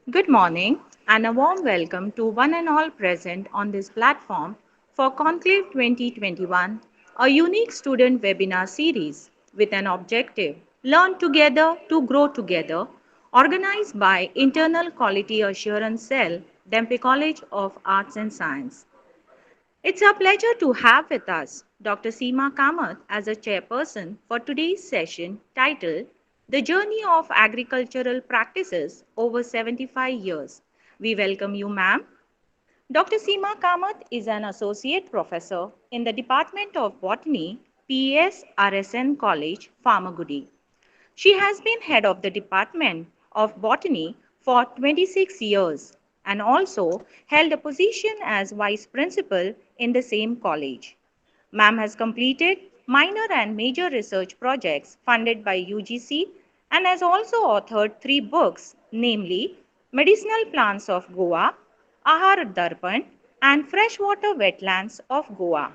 Good morning and a warm welcome to one and all present on this platform for Conclave 2021, a unique student webinar series with an objective Learn Together to Grow Together, organized by Internal Quality Assurance Cell, Dempsey College of Arts and Science. It's a pleasure to have with us Dr. Seema Kamath as a chairperson for today's session titled The Journey of Agricultural Practices Over 75 Years. We welcome you, ma'am. Dr. Seema Kamath is an associate professor in the Department of Botany, PES RSN College, Farmagudi. She has been head of the Department of Botany for 26 years and also held a position as vice principal in the same college. Ma'am has completed minor and major research projects funded by UGC and has also authored 3 books, namely Medicinal Plants of Goa, Ahar Darpan, and Freshwater Wetlands of Goa.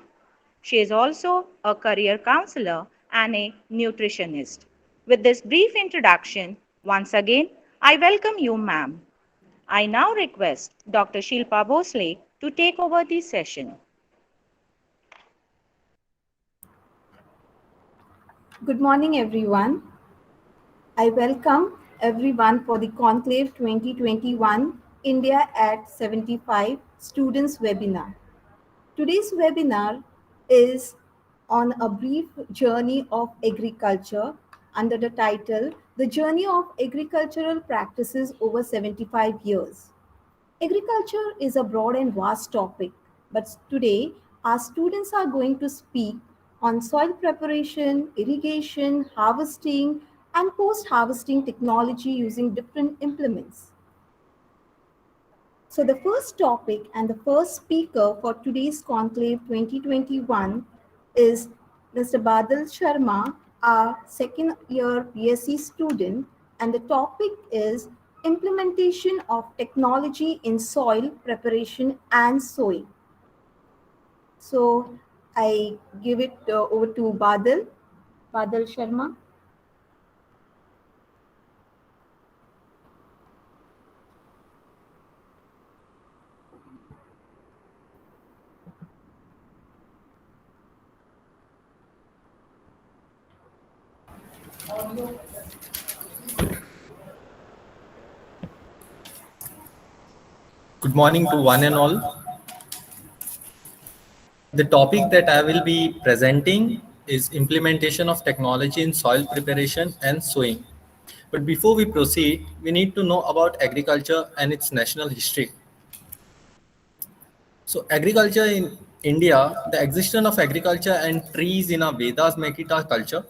She is also a career counselor and a nutritionist. With this brief introduction, once again, I welcome you, ma'am. I now request Dr. Shilpa Bhosle to take over the session. Good morning, everyone. I welcome everyone for the Conclave 2021 India at 75 Students webinar. Today's webinar is on a brief journey of agriculture under the title The Journey of Agricultural Practices Over 75 Years. Agriculture is a broad and vast topic, but today our students are going to speak on soil preparation, irrigation, harvesting, and post harvesting technology using different implements. So, the first topic and the first speaker for today's Conclave 2021 is Mr. Badal Sharma, our second year BSc student, and the topic is implementation of technology in soil preparation and sowing. So, I give it over to Badal Sharma. Good morning to one and all. The topic that I will be presenting is implementation of technology in soil preparation and sowing. But before we proceed, we need to know about agriculture and its national history. So agriculture in India, the existence of agriculture and trees in our Vedas make it our culture.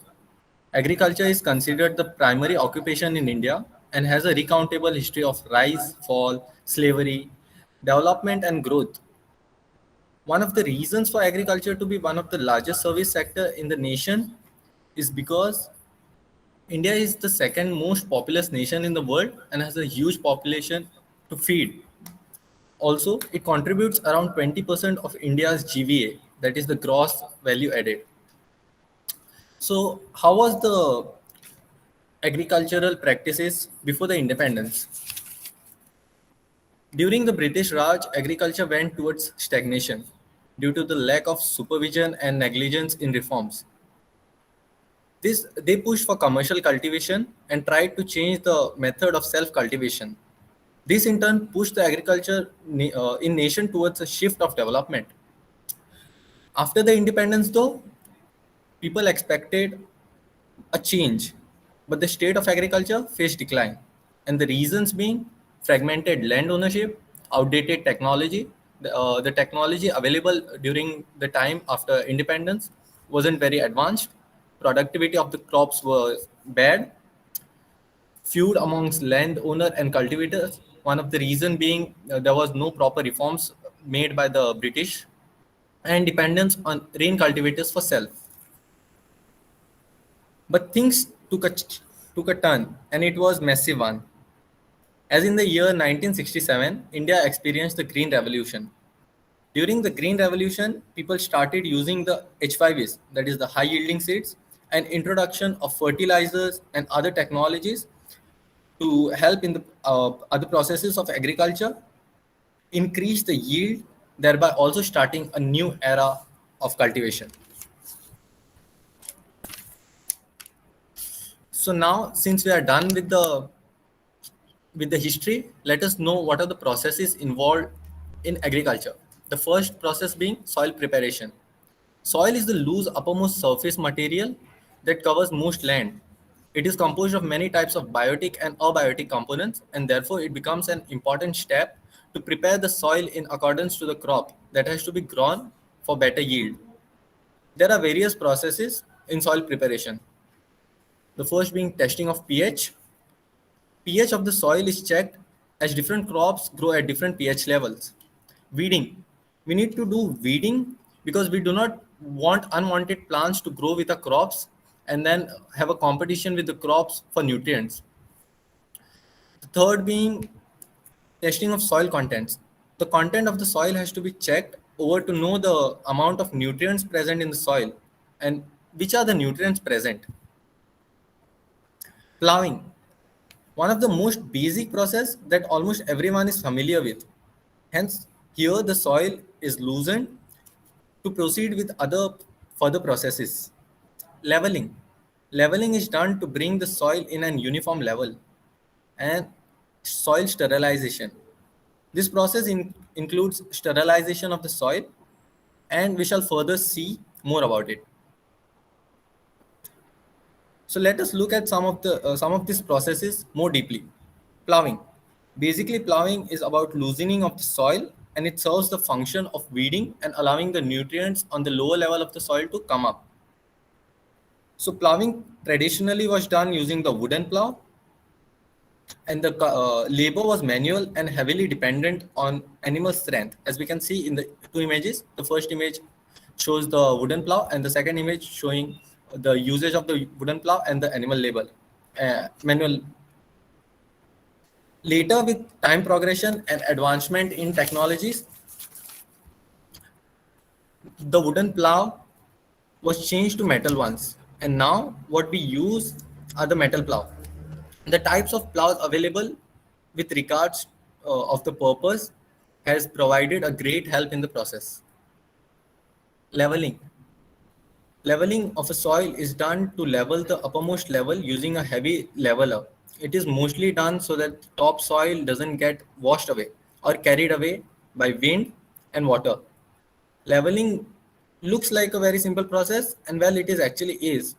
Agriculture is considered the primary occupation in India and has a recountable history of rise, fall, slavery, development and growth. One of the reasons for agriculture to be one of the largest service sector in the nation is because India is the second most populous nation in the world and has a huge population to feed. Also, it contributes around 20% of India's GVA, that is the gross value added. So, how was the agricultural practices before the independence? During the British Raj, agriculture went towards stagnation due to the lack of supervision and negligence in reforms. They pushed for commercial cultivation and tried to change the method of self-cultivation. This in turn pushed the agriculture in nation towards a shift of development. After the independence though, people expected a change, but the state of agriculture faced decline. And the reasons being fragmented land ownership, outdated technology. The technology available during the time after independence wasn't very advanced. Productivity of the crops was bad. Feud amongst landowner and cultivators. One of the reason being there was no proper reforms made by the British and dependence on rain cultivators for self. But things took a turn, and it was massive one. As in the year 1967, India experienced the Green Revolution. During the Green Revolution, people started using the H5s, that is the high yielding seeds, and introduction of fertilizers and other technologies to help in the other processes of agriculture, increase the yield, thereby also starting a new era of cultivation. So now, since we are done with the history, let us know what are the processes involved in agriculture. The first process being soil preparation. Soil is the loose uppermost surface material that covers most land. It is composed of many types of biotic and abiotic components, and therefore it becomes an important step to prepare the soil in accordance to the crop that has to be grown for better yield. There are various processes in soil preparation. The first being testing of pH. pH of the soil is checked as different crops grow at different pH levels. Weeding. We need to do weeding because we do not want unwanted plants to grow with the crops and then have a competition with the crops for nutrients. The third being testing of soil contents. The content of the soil has to be checked over to know the amount of nutrients present in the soil and which are the nutrients present. Plowing. One of the most basic process that almost everyone is familiar with. Hence, here the soil is loosened to proceed with other further processes. Leveling. Leveling is done to bring the soil in an uniform level. And soil sterilization. This process includes sterilization of the soil, and we shall further see more about it. So let us look at some of these processes more deeply. Plowing. Basically, plowing is about loosening of the soil, and it serves the function of weeding and allowing the nutrients on the lower level of the soil to come up. So plowing traditionally was done using the wooden plow, and the labor was manual and heavily dependent on animal strength. As we can see in the two images, the first image shows the wooden plow and the second image showing the usage of the wooden plow and the animal labor, manual. Later, with time progression and advancement in technologies, the wooden plow was changed to metal ones, and now what we use are the metal plow. The types of plows available with regards of the purpose has provided a great help in the process. Leveling. Leveling of a soil is done to level the uppermost level using a heavy leveler. It is mostly done so that top soil doesn't get washed away or carried away by wind and water. Leveling looks like a very simple process, and well, it is actually is.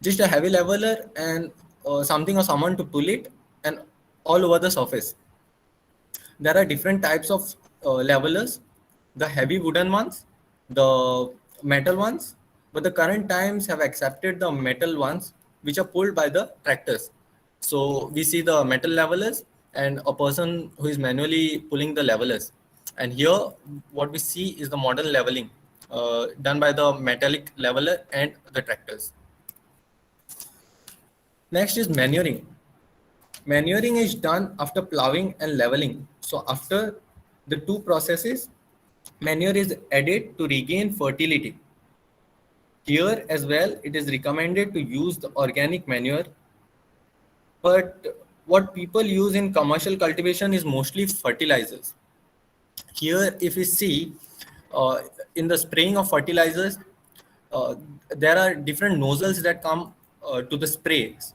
Just a heavy leveler and something or someone to pull it and all over the surface. There are different types of levelers, the heavy wooden ones, the metal ones, but the current times have accepted the metal ones which are pulled by the tractors. So we see the metal levelers and a person who is manually pulling the levelers. And here what we see is the modern leveling done by the metallic leveler and the tractors. Next is manuring. Manuring is done after plowing and leveling. So after the two processes, manure is added to regain fertility. Here as well, it is recommended to use the organic manure, but what people use in commercial cultivation is mostly fertilizers. Here, if we see in the spraying of fertilizers, uh, there are different nozzles that come to the sprays,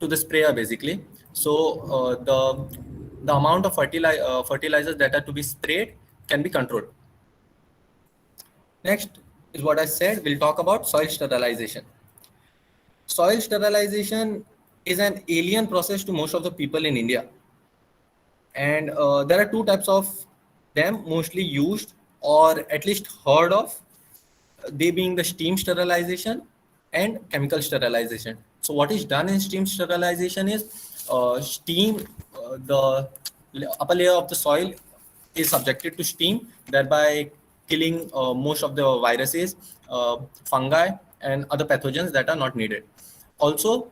to the sprayer basically. So the amount of fertilizers that are to be sprayed can be controlled. Next is what I said. We'll talk about soil sterilization. Soil sterilization is an alien process to most of the people in India, and there are two types of them mostly used or at least heard of, they being the steam sterilization and chemical sterilization. So what is done in steam sterilization is steam, the upper layer of the soil is subjected to steam, thereby killing most of the viruses, fungi, and other pathogens that are not needed. Also,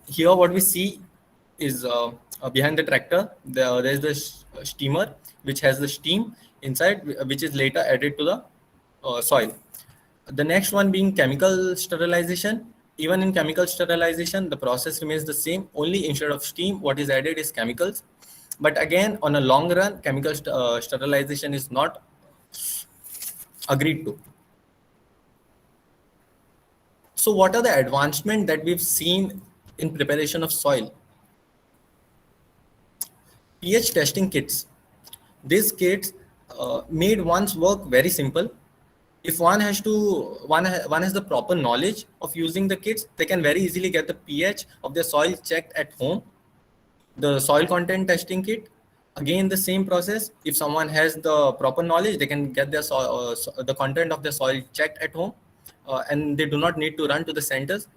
here what we see is behind the tractor, there is the steamer which has the steam inside, which is later added to the soil. The next one being chemical sterilization Even in chemical sterilization, the process remains the same. Only instead of steam, what is added is chemicals. But again, on a long run, chemical sterilization is not agreed to. So what are the advancements that we've seen in preparation of soil? pH testing kits. These kits made one's work very simple. If one has the proper knowledge of using the kits, they can very easily get the pH of their soil checked at home. The soil content testing kit, again the same process. If someone has the proper knowledge, they can get their the content of the soil checked at home, and they do not need to run to the centers,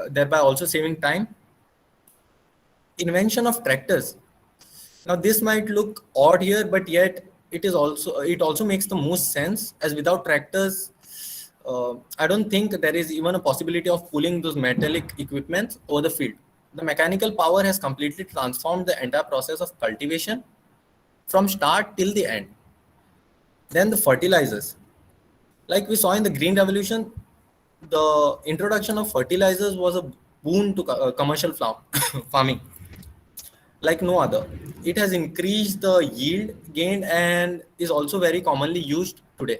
thereby also saving time. Invention of tractors. Now this might look odd here, but yet it also makes the most sense, as without tractors, I don't think there is even a possibility of pulling those metallic equipments over the field. The mechanical power has completely transformed the entire process of cultivation from start till the end. Then the fertilizers. Like we saw in the Green Revolution, the introduction of fertilizers was a boon to commercial farming like no other. It has increased the yield gained and is also very commonly used today.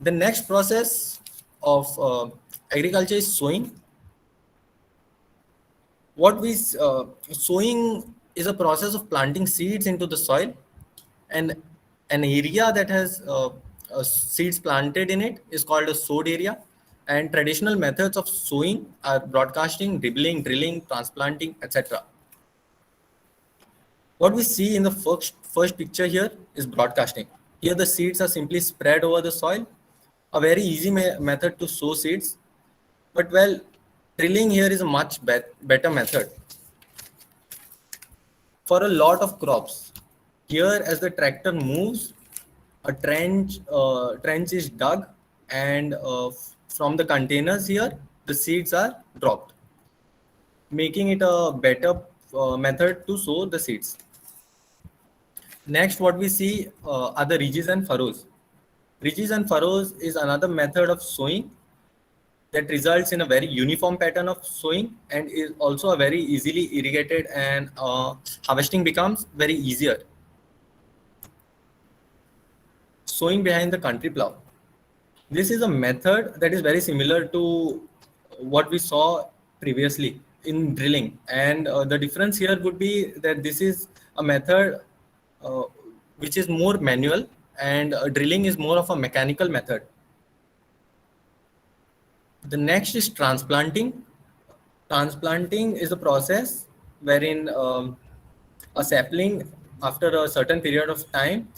The next process of agriculture is sowing. Sowing is a process of planting seeds into the soil, and an area that has seeds planted in it is called a sowed area. And traditional methods of sowing are broadcasting, dribbling, drilling, transplanting, etc. What we see in the first picture here is broadcasting. Here the seeds are simply spread over the soil, a very easy method to sow seeds. But well, drilling here is a much better method. For a lot of crops, here as the tractor moves, a trench is dug, and from the containers here, the seeds are dropped, making it a better method to sow the seeds. Next, what we see are the ridges and furrows. Ridges and furrows is another method of sowing that results in a very uniform pattern of sowing and is also a very easily irrigated, and harvesting becomes very easier. Sowing behind the country plow. This is a method that is very similar to what we saw previously in drilling, and the difference here would be that this is a method which is more manual, and drilling is more of a mechanical method. The next is transplanting. Transplanting is a process wherein a sapling, after a certain period of time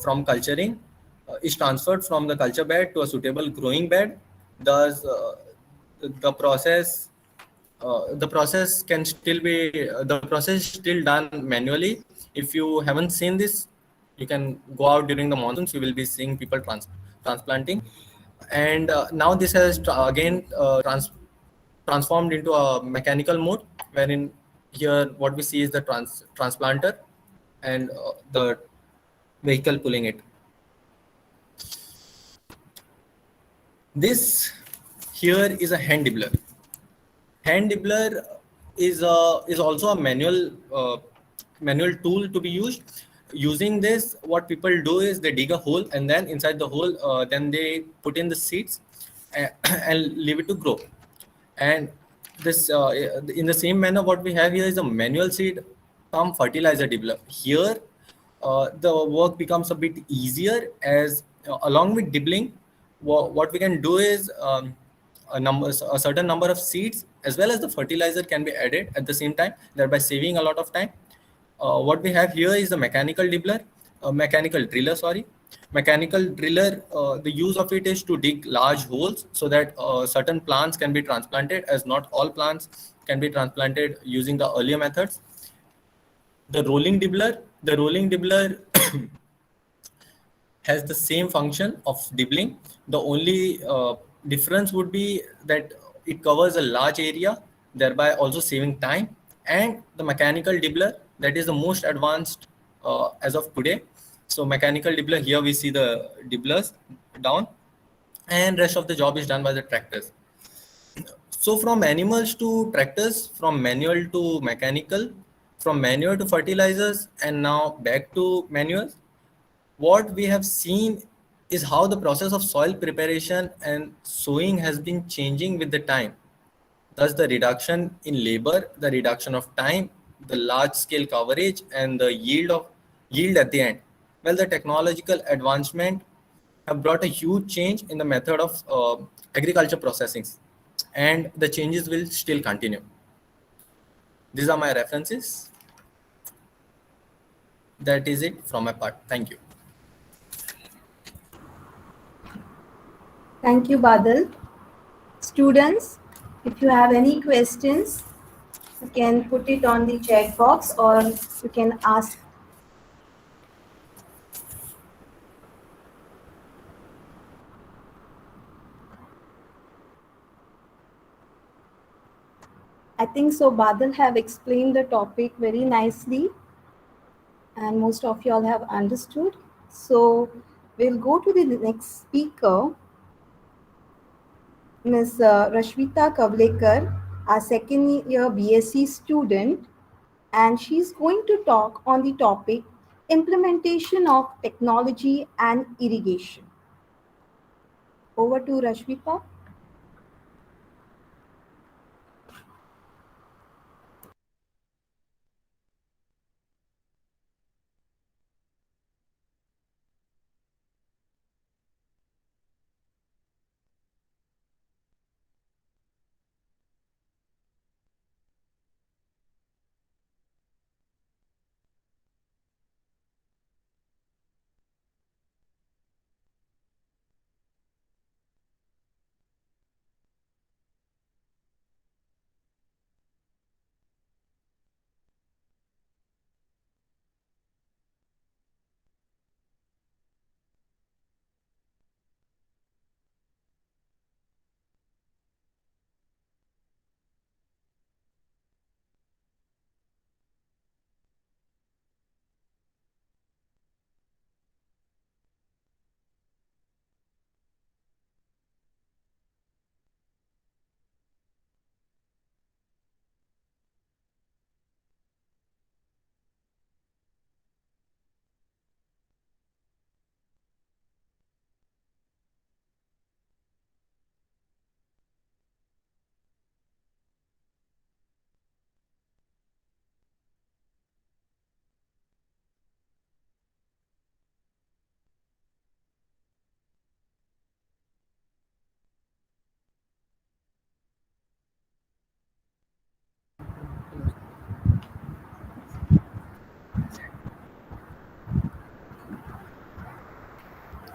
from culturing, is transferred from the culture bed to a suitable growing bed. Thus, the process can still be the process is still done manually. If you haven't seen this, you can go out during the monsoons. You will be seeing people transplanting, and now this has transformed into a mechanical mode, wherein here what we see is the transplanter and the vehicle pulling it. This here is a hand dibbler. Hand dibbler is also a manual tool to be used. Using this, what people do is they dig a hole, and then inside the hole, then they put in the seeds and leave it to grow. And this in the same manner, what we have here is a manual seed cum fertilizer dibbler. Here, the work becomes a bit easier, as along with dibbling, what we can do is a certain number of seeds as well as the fertilizer can be added at the same time, thereby saving a lot of time. What we have here is the mechanical driller. Mechanical driller, the use of it is to dig large holes so that certain plants can be transplanted, as not all plants can be transplanted using the earlier methods. The rolling dibbler has the same function of dibbling. The only difference would be that it covers a large area, thereby also saving time. And the mechanical dibbler, that is the most advanced as of today. So mechanical dibbler, here we see the dibblers down. and rest of the job is done by the tractors. So from animals to tractors, from manual to mechanical, from manual to fertilizers, and now back to manual, what we have seen is how the process of soil preparation and sowing has been changing with the time. Thus, the reduction in labor, the reduction of time, the large scale coverage, and the yield at the end. Well, the technological advancement have brought a huge change in the method of agriculture processing, and the changes will still continue. These are my references. That is it from my part. Thank you. Thank you, Badal. Students, if you have any questions, you can put it on the chat box or you can ask. I think so Badal have explained the topic very nicely and most of you all have understood. So we'll go to the next speaker, Ms. Rashmita Kavlekar, our second year BSc student, and she's going to talk on the topic implementation of technology and irrigation. Over to Rashmita.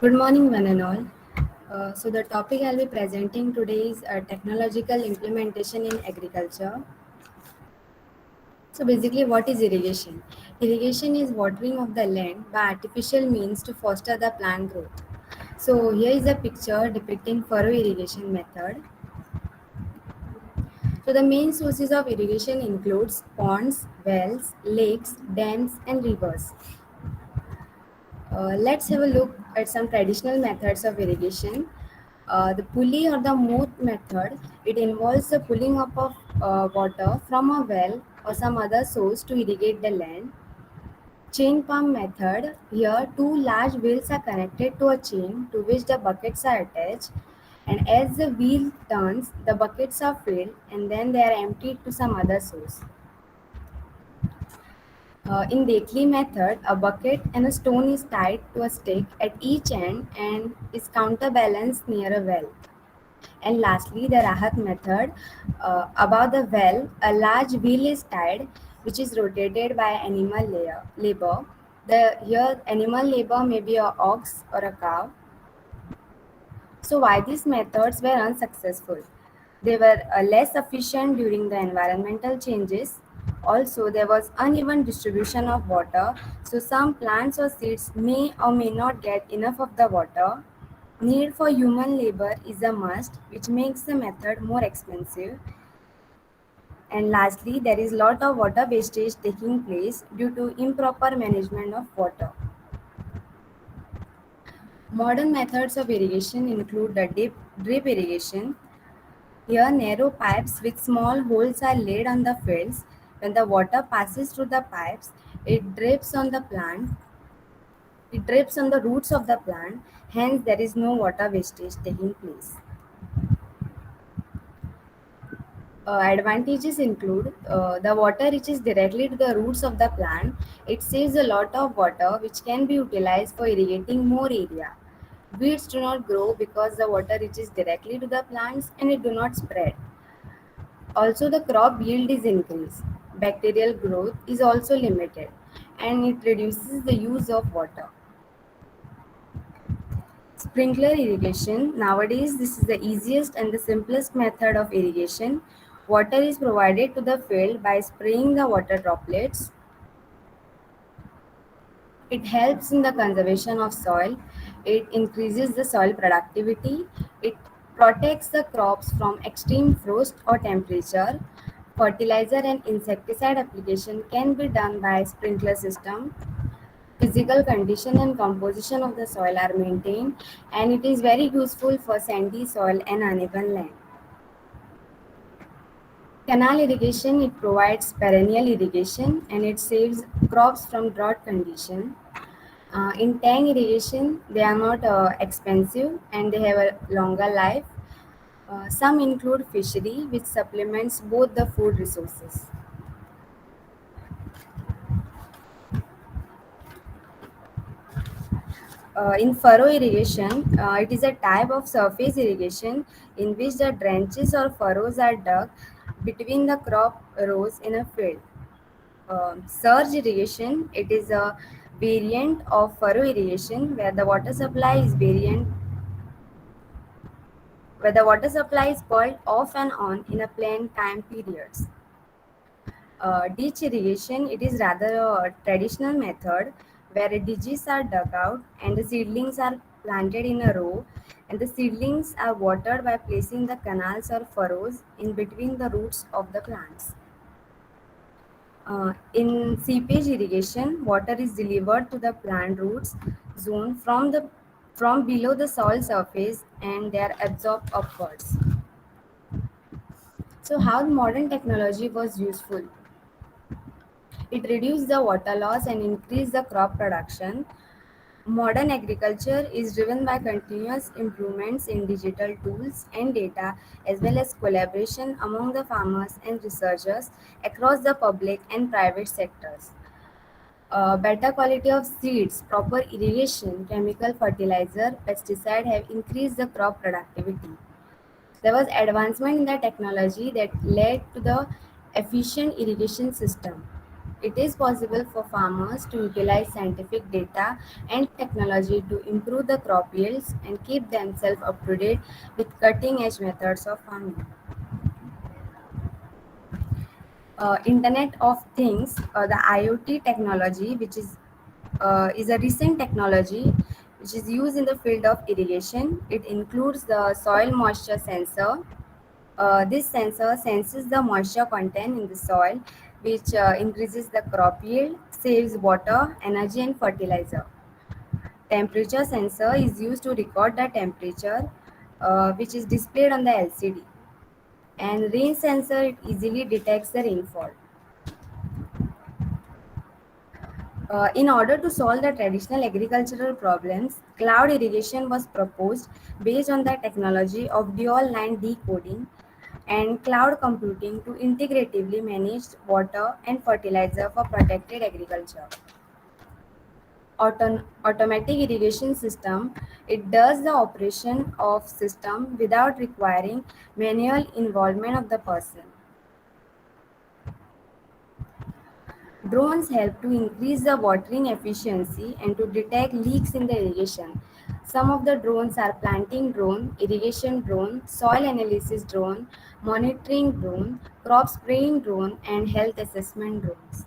Good morning, one and all. So the topic I'll be presenting today is technological implementation in agriculture. So basically, what is irrigation? Irrigation is watering of the land by artificial means to foster the plant growth. So here is a picture depicting furrow irrigation method. So the main sources of irrigation includes ponds, wells, lakes, dams, and rivers. Let's have a look at some traditional methods of irrigation. The pulley or the moat method, it involves the pulling up of water from a well or some other source to irrigate the land. Chain pump method, here two large wheels are connected to a chain to which the buckets are attached, and as the wheel turns, the buckets are filled and then they are emptied to some other source. In Dekli method, a bucket and a stone is tied to a stick at each end and is counterbalanced near a well. And lastly, the Rahat method. Above the well, a large wheel is tied, which is rotated by animal labor. Here, animal labor may be a ox or a cow. So why these methods were unsuccessful? They were less efficient during the environmental changes. Also, there was uneven distribution of water, so some plants or seeds may or may not get enough of the water. Need for human labor is a must, which makes the method more expensive. And lastly, there is lot of water wastage taking place due to improper management of water. Modern methods of irrigation include the drip irrigation. Here, narrow pipes with small holes are laid on the fields. When the water passes through the pipes, it drips on the plant. It drips on the roots of the plant. Hence, there is no water wastage taking place. Advantages include the water reaches directly to the roots of the plant. It saves a lot of water, which can be utilized for irrigating more area. Weeds do not grow because the water reaches directly to the plants and it do not spread. Also, the crop yield is increased. Bacterial growth is also limited and it reduces the use of water. Sprinkler irrigation. Nowadays, this is the easiest and the simplest method of irrigation. Water is provided to the field by spraying the water droplets. It helps in the conservation of soil. It increases the soil productivity. It protects the crops from extreme frost or temperature. Fertilizer and insecticide application can be done by sprinkler system. Physical condition and composition of the soil are maintained, and it is very useful for sandy soil and uneven land. Canal irrigation, it provides perennial irrigation and it saves crops from drought condition. In tank irrigation, they are not expensive and they have a longer life. Some include fishery, which supplements both the food resources. In furrow irrigation, it is a type of surface irrigation in which the trenches or furrows are dug between the crop rows in a field. Surge irrigation, it is a variant of furrow irrigation where the water supply is called off and on in a planned time periods. Ditch irrigation, it is rather a traditional method where ditches are dug out and the seedlings are planted in a row and the seedlings are watered by placing the canals or furrows in between the roots of the plants. In seepage irrigation, water is delivered to the plant roots zone from below the soil surface and they are absorbed upwards. So how modern technology was useful? It reduced the water loss and increased the crop production. Modern agriculture is driven by continuous improvements in digital tools and data, as well as collaboration among the farmers and researchers across the public and private sectors. Better quality of seeds, proper irrigation, chemical fertilizer, pesticide have increased the crop productivity. There was advancement in the technology that led to the efficient irrigation system. It is possible for farmers to utilize scientific data and technology to improve the crop yields and keep themselves up to date with cutting edge methods of farming. Internet of Things, the IoT technology, which is a recent technology which is used in the field of irrigation. It includes the soil moisture sensor. This sensor senses the moisture content in the soil, which increases the crop yield, saves water, energy, and fertilizer. Temperature sensor is used to record the temperature, which is displayed on the LCD. And rain sensor, it easily detects the rainfall. In order to solve the traditional agricultural problems, cloud irrigation was proposed based on the technology of dual line decoding and cloud computing to integratively manage water and fertilizer for protected agriculture. Automatic irrigation system, it does the operation of system without requiring manual involvement of the person. Drones help to increase the watering efficiency and to detect leaks in the irrigation. Some of the drones are planting drone, irrigation drone, soil analysis drone, monitoring drone, crop spraying drone, and health assessment drones.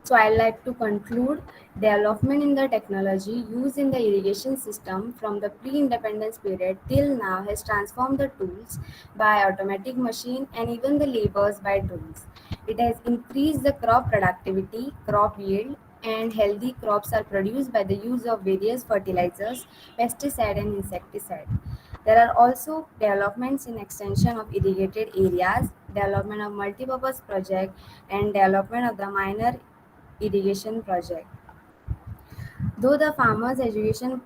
So I'd like to conclude development in the technology used in the irrigation system from the pre-independence period till now has transformed the tools by automatic machine and even the labors by drones. It has increased the crop productivity, crop yield, and healthy crops are produced by the use of various fertilizers, pesticide and insecticide. There are also developments in extension of irrigated areas, development of multipurpose project and development of the minor irrigation project. Though the farmers education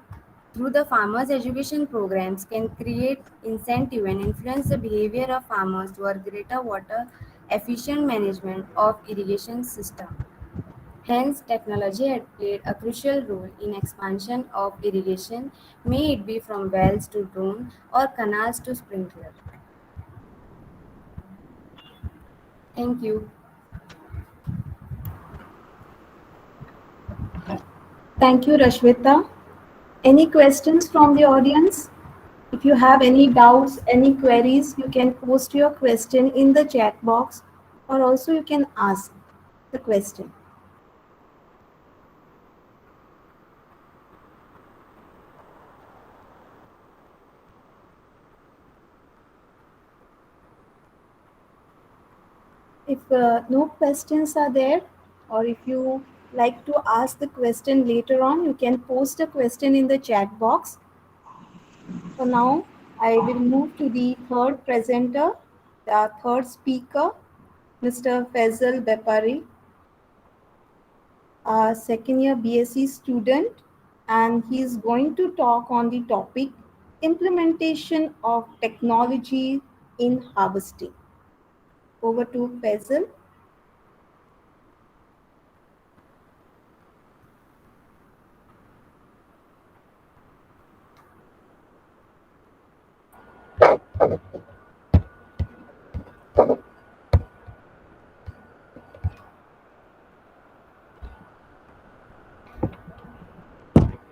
through the farmers education programs can create incentive and influence the behavior of farmers toward greater water efficient management of irrigation system. Hence, technology had played a crucial role in expansion of irrigation, may it be from wells to drone or canals to sprinkler. Thank you. Thank you, Rashmita. Any questions from the audience? If you have any doubts, any queries, you can post your question in the chat box, or also you can ask the question. If no questions are there, or if you like to ask the question later on, you can post a question in the chat box. So now I will move to the third presenter, the third speaker, Mr. Faisal Bepari, a second year BSc student, and he is going to talk on the topic implementation of technology in harvesting. Over to Faisal.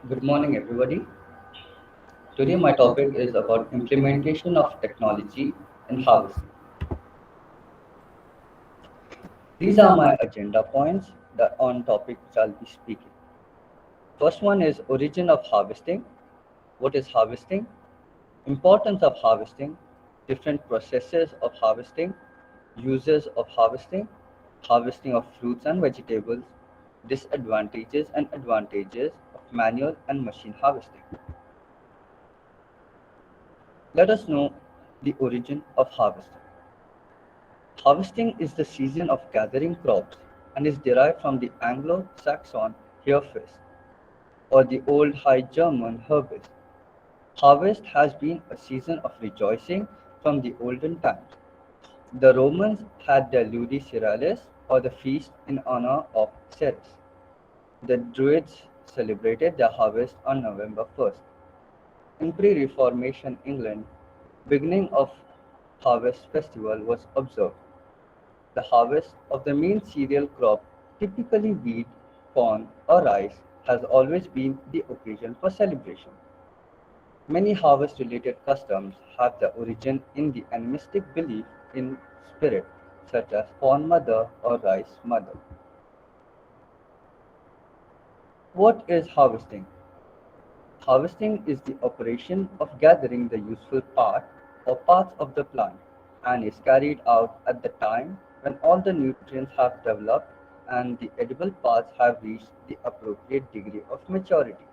Good morning, everybody. Today, my topic is about implementation of technology in harvesting. These are my agenda points that on topic which I'll be speaking. First one is origin of harvesting. What is harvesting? Importance of harvesting, different processes of harvesting, uses of harvesting, harvesting of fruits and vegetables, disadvantages and advantages of manual and machine harvesting. Let us know the origin of harvesting. Harvesting is the season of gathering crops and is derived from the Anglo-Saxon Herfest or the Old High German Harvest. Harvest has been a season of rejoicing from the olden times. The Romans had their Ludi Cerealis or the feast in honor of Ceres. The Druids celebrated their harvest on November 1st. In pre-Reformation England, beginning of harvest festival was observed. The harvest of the main cereal crop, typically wheat, corn, or rice, has always been the occasion for celebration. Many harvest related customs have their origin in the animistic belief in spirit, such as corn mother or rice mother. What is harvesting? Harvesting is the operation of gathering the useful part or parts of the plant and is carried out at the time when all the nutrients have developed and the edible parts have reached the appropriate degree of maturity.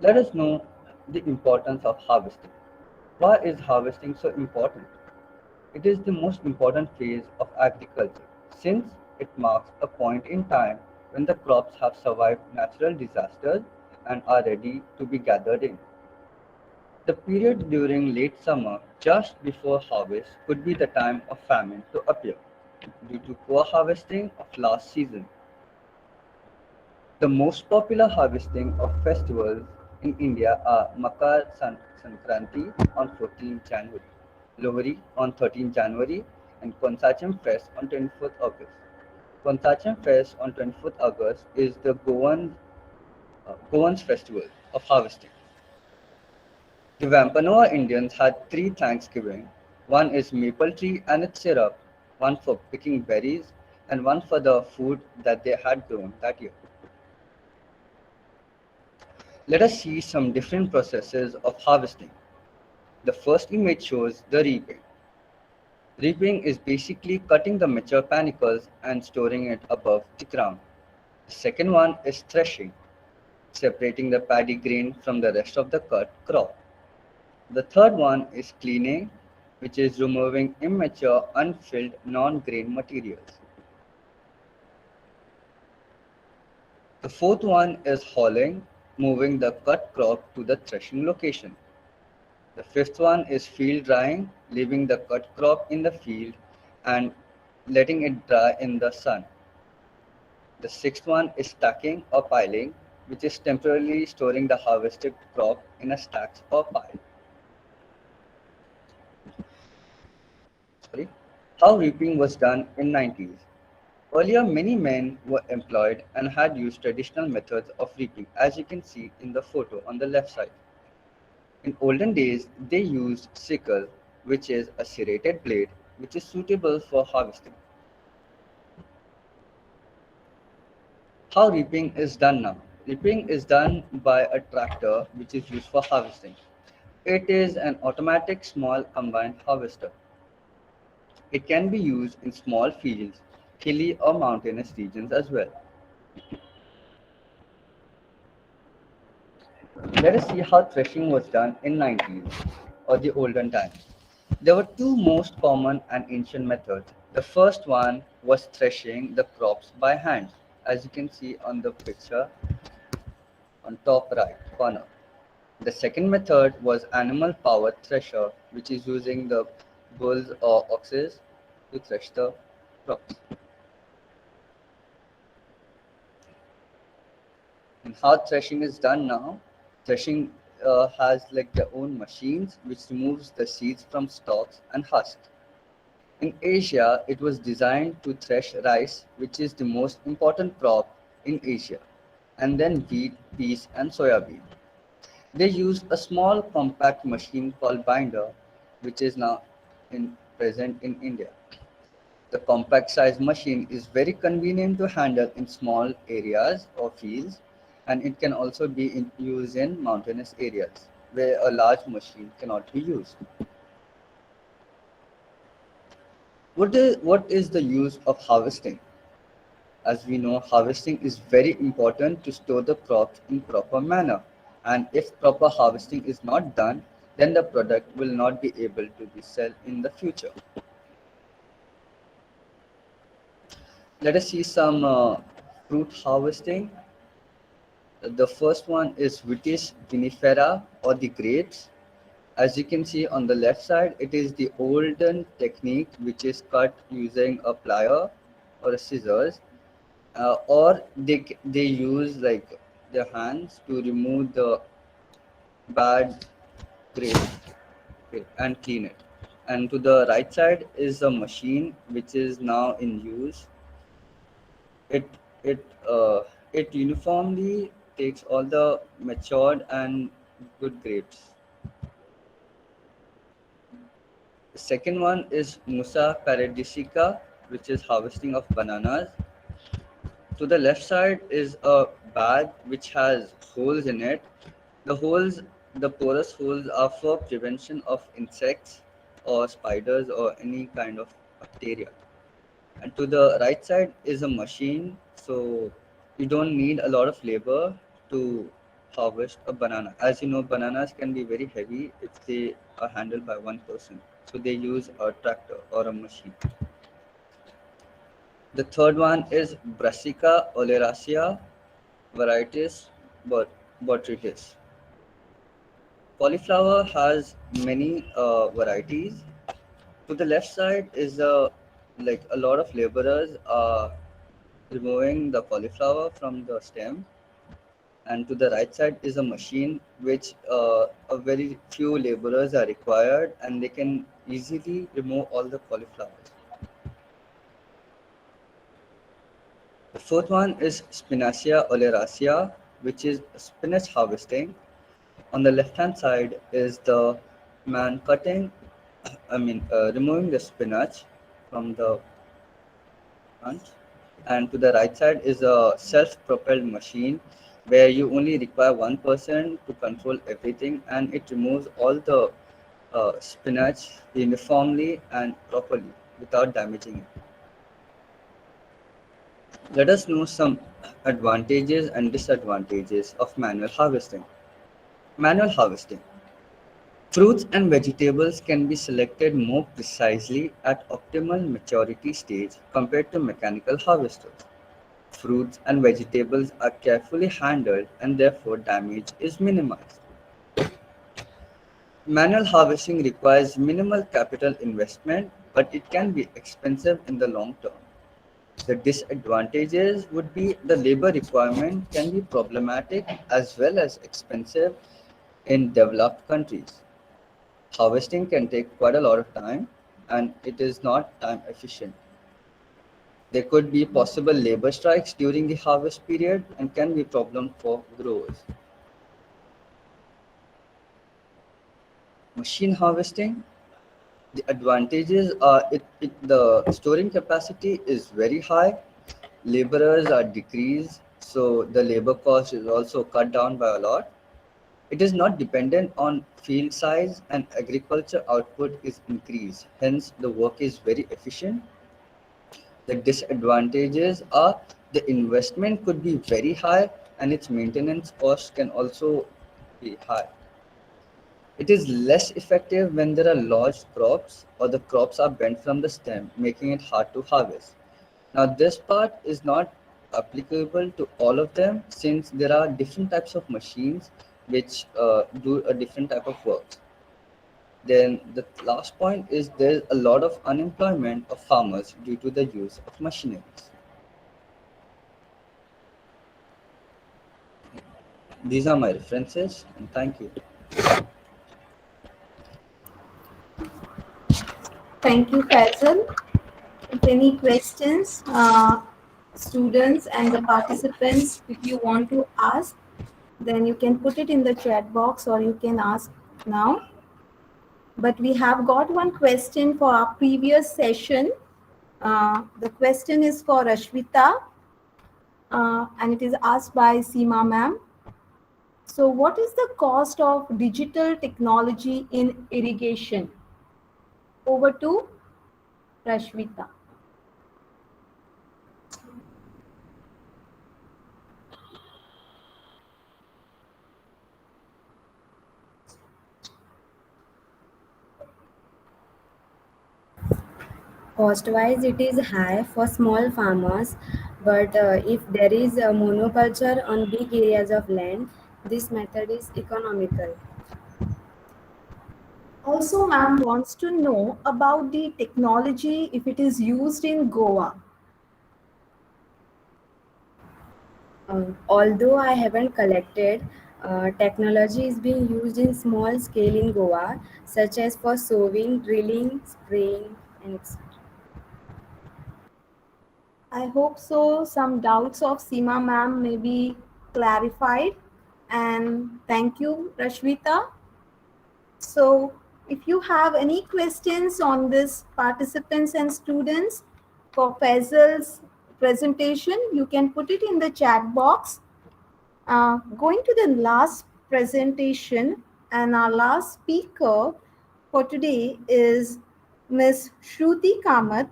Let us know the importance of harvesting. Why is harvesting so important? It is the most important phase of agriculture since it marks a point in time when the crops have survived natural disasters and are ready to be gathered in. The period during late summer, just before harvest, could be the time of famine to appear due to poor harvesting of last season. The most popular harvesting of festivals in India are Makar Sankranti on 14th January, Lohri on 13th January, and Konsachem Fest on 24th August. Konsachem Fest on 24th August is the Goan's festival of harvesting. The Wampanoag Indians had three Thanksgiving. One is maple tree and its syrup, one for picking berries, and one for the food that they had grown that year. Let us see some different processes of harvesting. The first image shows the reaping. Reaping is basically cutting the mature panicles and storing it above the ground. The second one is threshing, separating the paddy grain from the rest of the cut crop. The third one is cleaning, which is removing immature, unfilled, non-grain materials. The fourth one is hauling, moving the cut crop to the threshing location. The fifth one is field drying, leaving the cut crop in the field and letting it dry in the sun. The sixth one is stacking or piling, which is temporarily storing the harvested crop in a stacks or pile. Sorry. How reaping was done in 90s. Earlier, many men were employed and had used traditional methods of reaping, as you can see in the photo on the left side. In olden days, they used sickle, which is a serrated blade, which is suitable for harvesting. How reaping is done now? Reaping is done by a tractor, which is used for harvesting. It is an automatic small combined harvester. It can be used in small fields, hilly or mountainous regions as well. Let us see how threshing was done in 90s or the olden times. There were two most common and ancient methods. The first one was threshing the crops by hand, as you can see on the picture on top right corner. The second method was animal powered thresher, which is using the bulls or oxes to thresh the crops. And how threshing is done now? Threshing has like their own machines which removes the seeds from stalks and husks. In Asia, it was designed to thresh rice, which is the most important crop in Asia, and then wheat, peas, and soybean. They used a small compact machine called binder, which is now present in India. The compact size machine is very convenient to handle in small areas or fields, and it can also be used in mountainous areas where a large machine cannot be used. What is the use of harvesting? As we know, harvesting is very important to store the crops in proper manner. And if proper harvesting is not done, then the product will not be able to be sold in the future. Let us see some fruit harvesting. The first one is Vitis vinifera or the grapes. As you can see on the left side, it is the olden technique which is cut using a plier or a scissors, or they use like their hands to remove the bad grape and clean it. And to the right side is a machine which is now in use. It it uh, it uniformly takes all the matured and good grapes. The second one is Musa paradisica, which is harvesting of bananas. To the left side is a bag which has holes in it. The holes, the porous holes are for prevention of insects or spiders or any kind of bacteria. And to the right side is a machine, so you don't need a lot of labor to harvest a banana. As you know, bananas can be very heavy if they are handled by one person. So they use a tractor or a machine. The third one is Brassica oleracea varieties botrytis. Cauliflower has many varieties. To the left side is like a lot of laborers are removing the cauliflower from the stem, and to the right side is a machine which a very few laborers are required, and they can easily remove all the cauliflowers. The fourth one is Spinacia oleracea, which is spinach harvesting. On the left hand side is the man removing the spinach from the plant. And to the right side is a self-propelled machine where you only require one person to control everything, and it removes all the spinach uniformly and properly without damaging it. Let us know some advantages and disadvantages of manual harvesting. Manual harvesting. Fruits and vegetables can be selected more precisely at optimal maturity stage compared to mechanical harvesters. Fruits and vegetables are carefully handled and therefore damage is minimized. Manual harvesting requires minimal capital investment, but it can be expensive in the long term. The disadvantages would be the labor requirement can be problematic as well as expensive in developed countries. Harvesting can take quite a lot of time and it is not time efficient. There could be possible labor strikes during the harvest period and can be a problem for growers. Machine harvesting. The advantages are the storing capacity is very high, laborers are decreased, so the labor cost is also cut down by a lot. It is not dependent on field size and agriculture output is increased, hence the work is very efficient. The disadvantages are the investment could be very high and its maintenance cost can also be high. It is less effective when there are large crops or the crops are bent from the stem, making it hard to harvest. Now, this part is not applicable to all of them since there are different types of machines which do a different type of work. Then the last point is there's a lot of unemployment of farmers due to the use of machineries. These are my references and thank you. Thank you, Faisal. If any questions, students and the participants, if you want to ask, then you can put it in the chat box or you can ask now. But we have got one question for our previous session. The question is for Ashwita and it is asked by Seema ma'am. So what is the cost of digital technology in irrigation? Over to Rashmita. Cost-wise, it is high for small farmers, but if there is a monoculture on big areas of land, this method is economical. Also, ma'am wants to know about the technology if it is used in Goa. Although I haven't collected, technology is being used in small scale in Goa, such as for sowing, drilling, spraying, and etc. I hope so. Some doubts of Seema ma'am may be clarified. And thank you, Rashmita. So if you have any questions on this, participants and students, for Faisal's presentation, you can put it in the chat box. Going to the last presentation, and our last speaker for today is Ms. Shruti Kamath,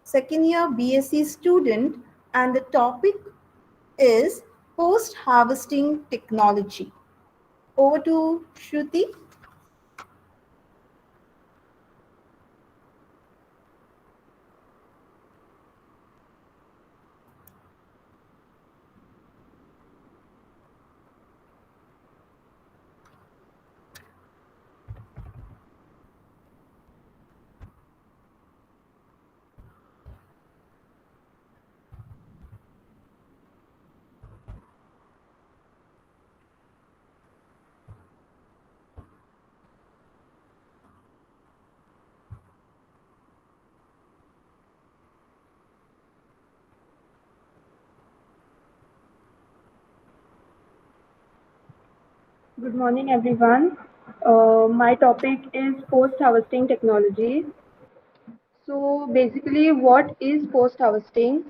second year BSc student, and the topic is post-harvesting technology. Over to Shruti. Good morning, everyone. My topic is post-harvesting technology. So basically, what is post-harvesting?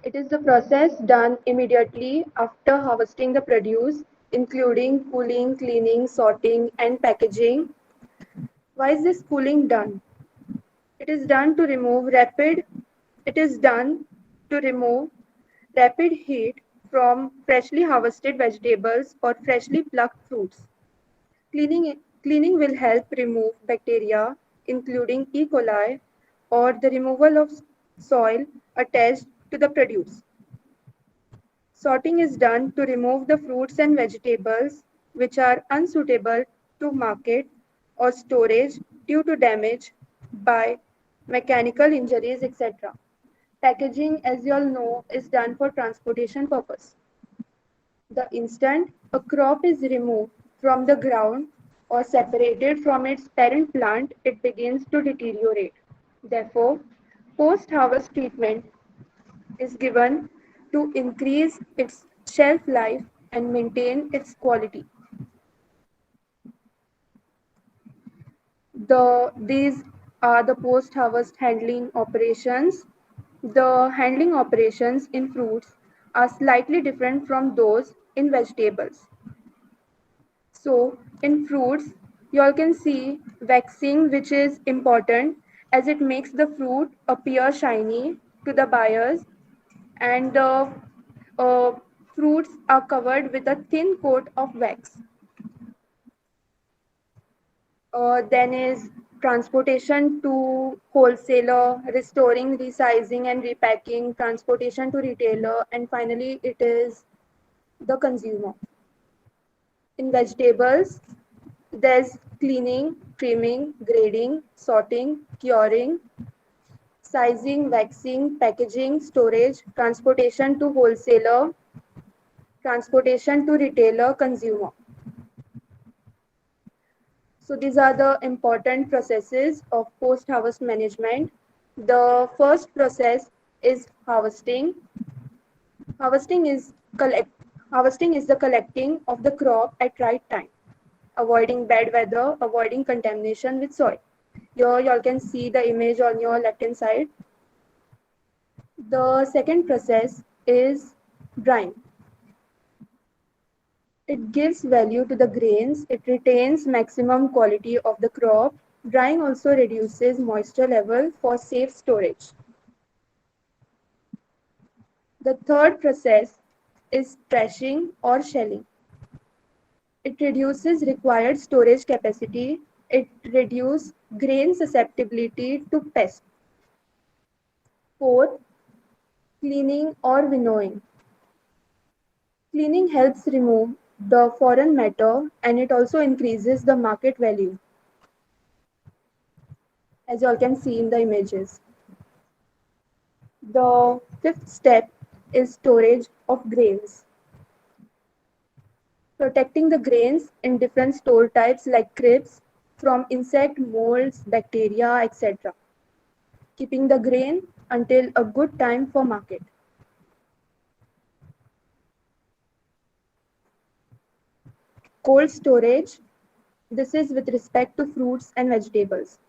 It is the process done immediately after harvesting the produce, including cooling, cleaning, sorting, and packaging. Why is this cooling done? It is done to remove rapid heat from freshly harvested vegetables or freshly plucked fruits. Cleaning will help remove bacteria, including E. coli, or the removal of soil attached to the produce. Sorting is done to remove the fruits and vegetables which are unsuitable to market or storage due to damage by mechanical injuries, etc. Packaging, as you all know, is done for transportation purpose. The instant a crop is removed from the ground or separated from its parent plant, it begins to deteriorate. Therefore, post-harvest treatment is given to increase its shelf life and maintain its quality. These are the post-harvest handling operations. The handling operations in fruits are slightly different from those in vegetables. So in fruits, you all can see waxing, which is important as it makes the fruit appear shiny to the buyers, and the uh, fruits are covered with a thin coat of wax. Then is transportation to wholesaler, restoring, resizing and repacking, transportation to retailer, and finally it is the consumer. In vegetables, there's cleaning, trimming, grading, sorting, curing, sizing, waxing, packaging, storage, transportation to wholesaler, transportation to retailer, consumer. So these are the important processes of post-harvest management. The first process is harvesting. Harvesting is harvesting is the collecting of the crop at right time, avoiding bad weather, avoiding contamination with soil. Here you all can see the image on your left hand side. The second process is drying. It gives value to the grains. It retains maximum quality of the crop. Drying also reduces moisture level for safe storage. The third process is threshing or shelling. It reduces required storage capacity. It reduces grain susceptibility to pests. Fourth, cleaning or winnowing. Cleaning helps remove the foreign matter and it also increases the market value, as you all can see in the images. The fifth step is storage of grains. Protecting the grains in different store types like cribs from insect, molds, bacteria, etc. Keeping the grain until a good time for market. Cold storage. This is with respect to fruits and vegetables.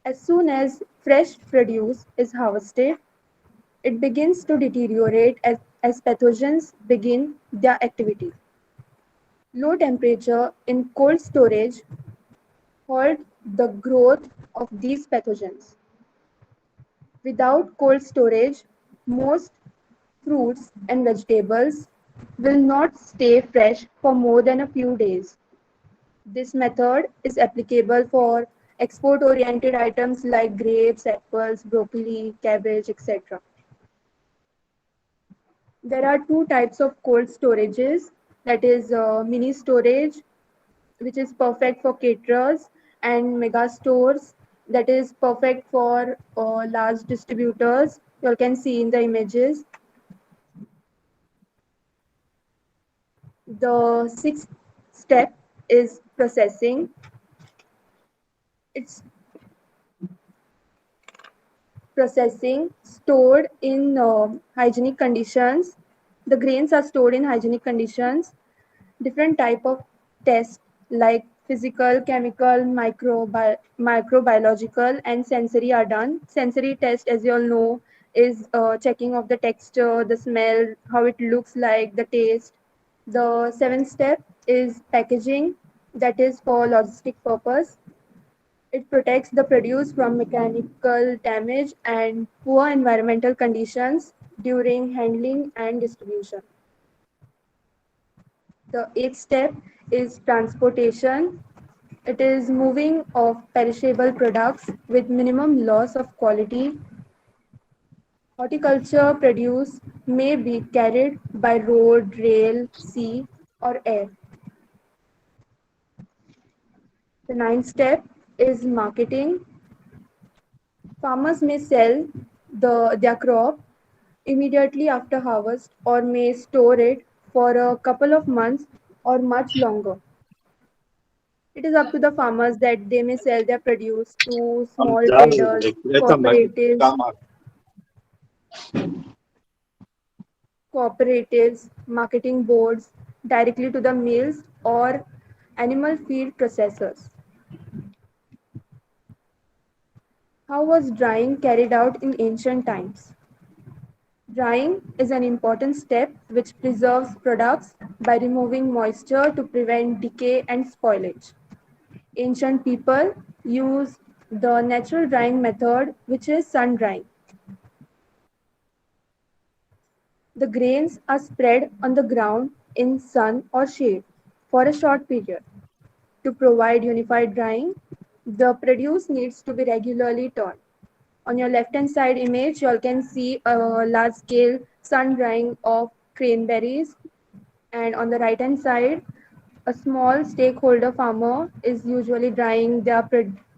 As soon as fresh produce is harvested, it begins to deteriorate as pathogens begin their activity. Low temperature in cold storage halt the growth of these pathogens. Without cold storage, most fruits and vegetables will not stay fresh for more than a few days. This method is applicable for export-oriented items like grapes, apples, broccoli, cabbage, etc. There are two types of cold storages, that is mini storage, which is perfect for caterers, and mega stores, that is perfect for large distributors. You can see in the images. The sixth step is processing. It's processing stored in hygienic conditions. The grains are stored in hygienic conditions. Different type of tests like physical, chemical, microbiological, and sensory are done. Sensory test, as you all know, is checking of the texture, the smell, how it looks like, the taste. The seventh step is packaging, that is for logistic purpose. It protects the produce from mechanical damage and poor environmental conditions during handling and distribution. The eighth step is transportation. It is moving of perishable products with minimum loss of quality. Horticulture produce may be carried by road, rail, sea, or air. The ninth step is marketing. Farmers may sell their crop immediately after harvest or may store it for a couple of months or much longer. It is up to the farmers that they may sell their produce to हम small जान traders, रहता cooperatives, काम आ marketing boards, directly to the mills or animal feed processors. How was drying carried out in ancient times? Drying is an important step which preserves products by removing moisture to prevent decay and spoilage. Ancient people used the natural drying method, which is sun drying. The grains are spread on the ground in sun or shade for a short period. To provide unified drying, the produce needs to be regularly turned. On your left hand side image, you all can see a large scale sun drying of cranberries, and on the right hand side, a small stakeholder farmer is usually drying their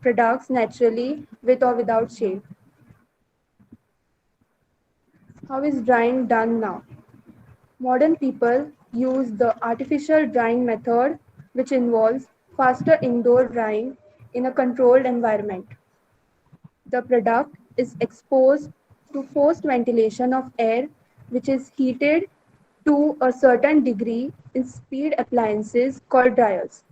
products naturally with or without shade. How is drying done now? Modern people use the artificial drying method, which involves faster indoor drying in a controlled environment. The product is exposed to forced ventilation of air, which is heated to a certain degree in speed appliances called dryers.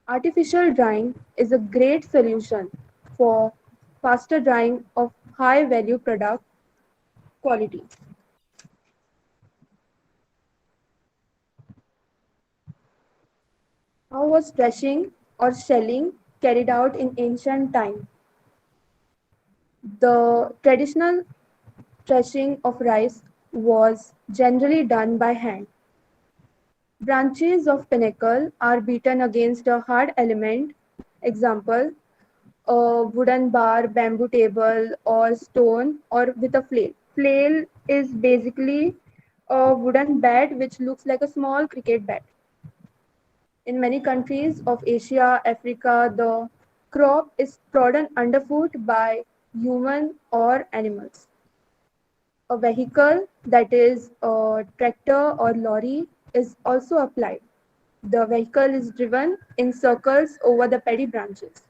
Artificial drying is a great solution for faster drying of high value product quality. How was threshing or shelling carried out in ancient time? The traditional threshing of rice was generally done by hand. Branches of pinnacle are beaten against a hard element, example, a wooden bar, bamboo table, or stone, or with a flail. Flail is basically a wooden bat which looks like a small cricket bat. In many countries of Asia, Africa, the crop is trodden underfoot by human or animals. A vehicle, that is a tractor or lorry, is also applied. The vehicle is driven in circles over the paddy branches.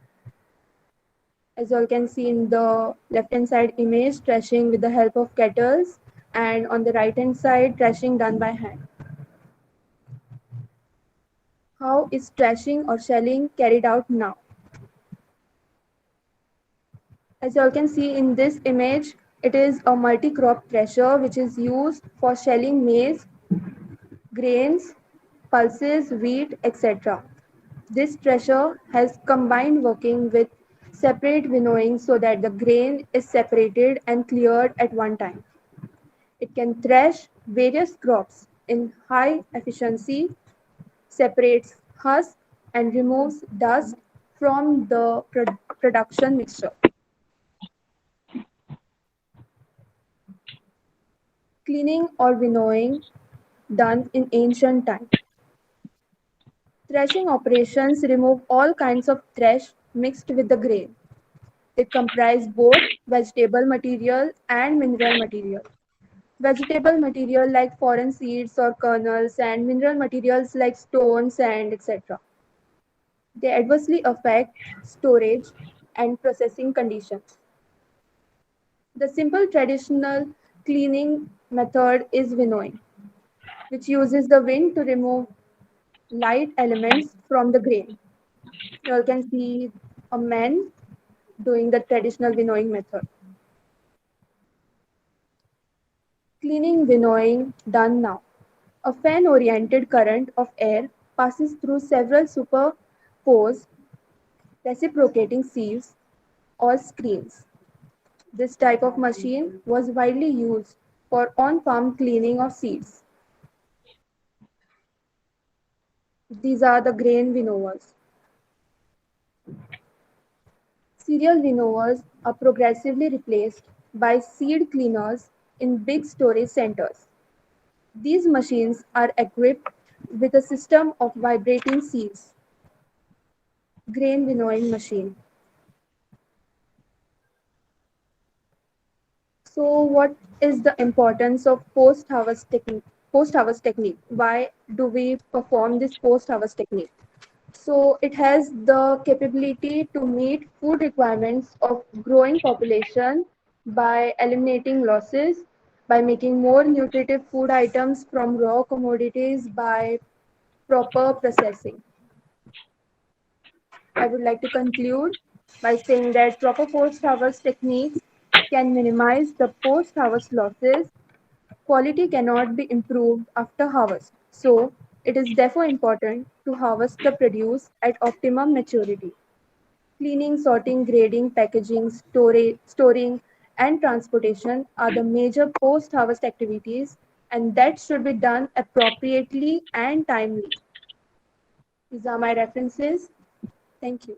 As you all can see in the left hand side image, threshing with the help of kettles, and on the right hand side, threshing done by hand. How is threshing or shelling carried out now? As you all can see in this image, it is a multi-crop thresher which is used for shelling maize, grains, pulses, wheat, etc. This thresher has combined working with separate winnowing so that the grain is separated and cleared at one time. It can thresh various crops in high efficiency, separates husk, and removes dust from the production mixture. Cleaning or winnowing done in ancient times. Threshing operations remove all kinds of thresh mixed with the grain. They comprise both vegetable material and mineral material. Vegetable material like foreign seeds or kernels, and mineral materials like stone, sand, etc. They adversely affect storage and processing conditions. The simple traditional cleaning method is winnowing, which uses the wind to remove light elements from the grain. You all can see a man doing the traditional winnowing method. Cleaning winnowing done now. A fan-oriented current of air passes through several superposed reciprocating sieves, or screens. This type of machine was widely used for on-farm cleaning of seeds. These are the grain winnowers. Cereal winnowers are progressively replaced by seed cleaners in big storage centers. These machines are equipped with a system of vibrating seals. Grain winnowing machine. So, what is the importance of post-harvest technique? Post-harvest technique. Why do we perform this post-harvest technique? So, it has the capability to meet food requirements of growing population by eliminating losses, by making more nutritive food items from raw commodities by proper processing. I would like to conclude by saying that proper post-harvest techniques can minimize the post-harvest losses. Quality cannot be improved after harvest. So, it is therefore important to harvest the produce at optimum maturity. Cleaning, sorting, grading, packaging, storing, and transportation are the major post-harvest activities, and that should be done appropriately and timely. These are my references. Thank you.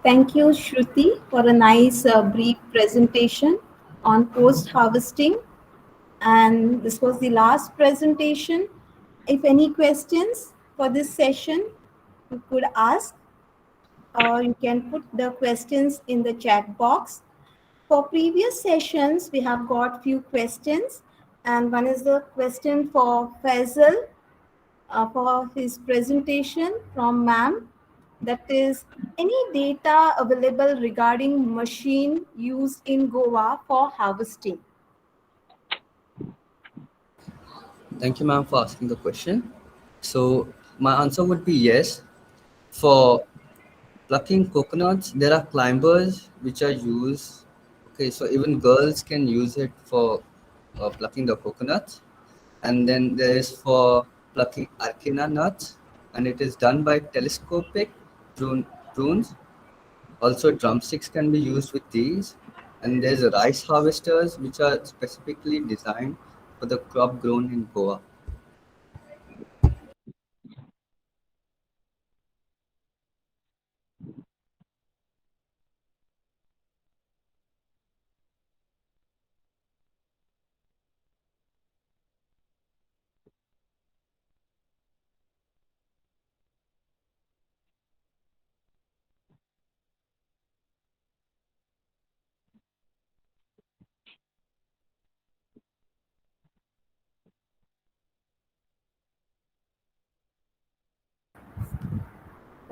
Thank you, Shruti, for a nice brief presentation on post-harvesting. And this was the last presentation. If any questions for this session, you could ask, or you can put the questions in the chat box. For previous sessions, we have got few questions, and one is the question for Faisal for his presentation from ma'am. That is, any data available regarding machine used in Goa for harvesting? Thank you, ma'am, for asking the question. So my answer would be yes. For plucking coconuts, there are climbers which are used. Okay, so even girls can use it for plucking the coconuts. And then there is for plucking arcina nuts, and it is done by telescopic prunes. Also, drumsticks can be used with these. And there's rice harvesters which are specifically designed for the crop grown in Goa.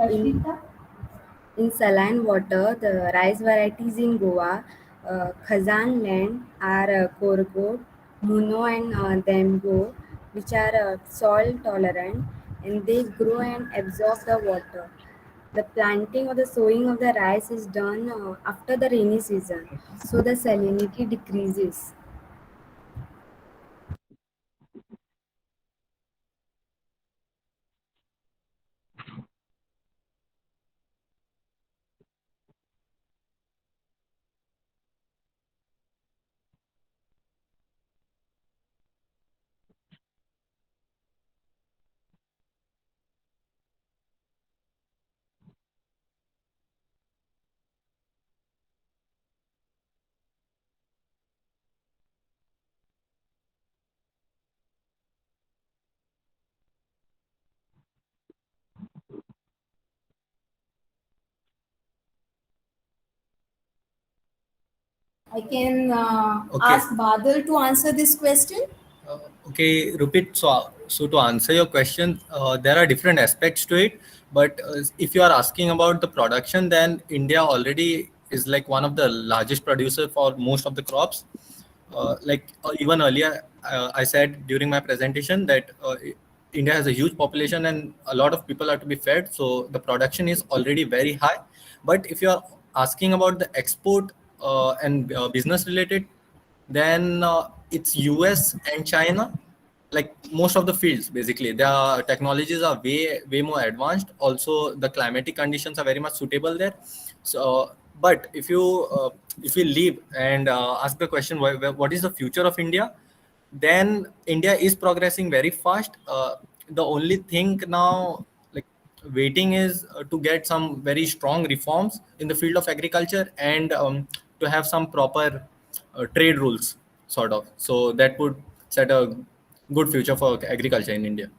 In, in saline water, the rice varieties in Goa, Khazan land are Korgo, Muno, and Demgo, which are salt tolerant and they grow and absorb the water. The planting or the sowing of the rice is done after the rainy season, so the salinity decreases. I can Okay. ask Badal to answer this question. Okay, Rupit. So to answer your question, there are different aspects to it. But if you are asking about the production, then India already is like one of the largest producer for most of the crops. Even earlier, I said during my presentation that India has a huge population and a lot of people are to be fed. So the production is already very high. But if you are asking about the export and business related, then it's US and China. like most of the fields, basically the technologies are way more advanced. Also the climatic conditions are very much suitable there. So but if you leave and ask the question, what is the future of India, then India is progressing very fast. The only thing now, like, waiting is to get some very strong reforms in the field of agriculture, and to have some proper trade rules, sort of. So that would set a good future for agriculture in India.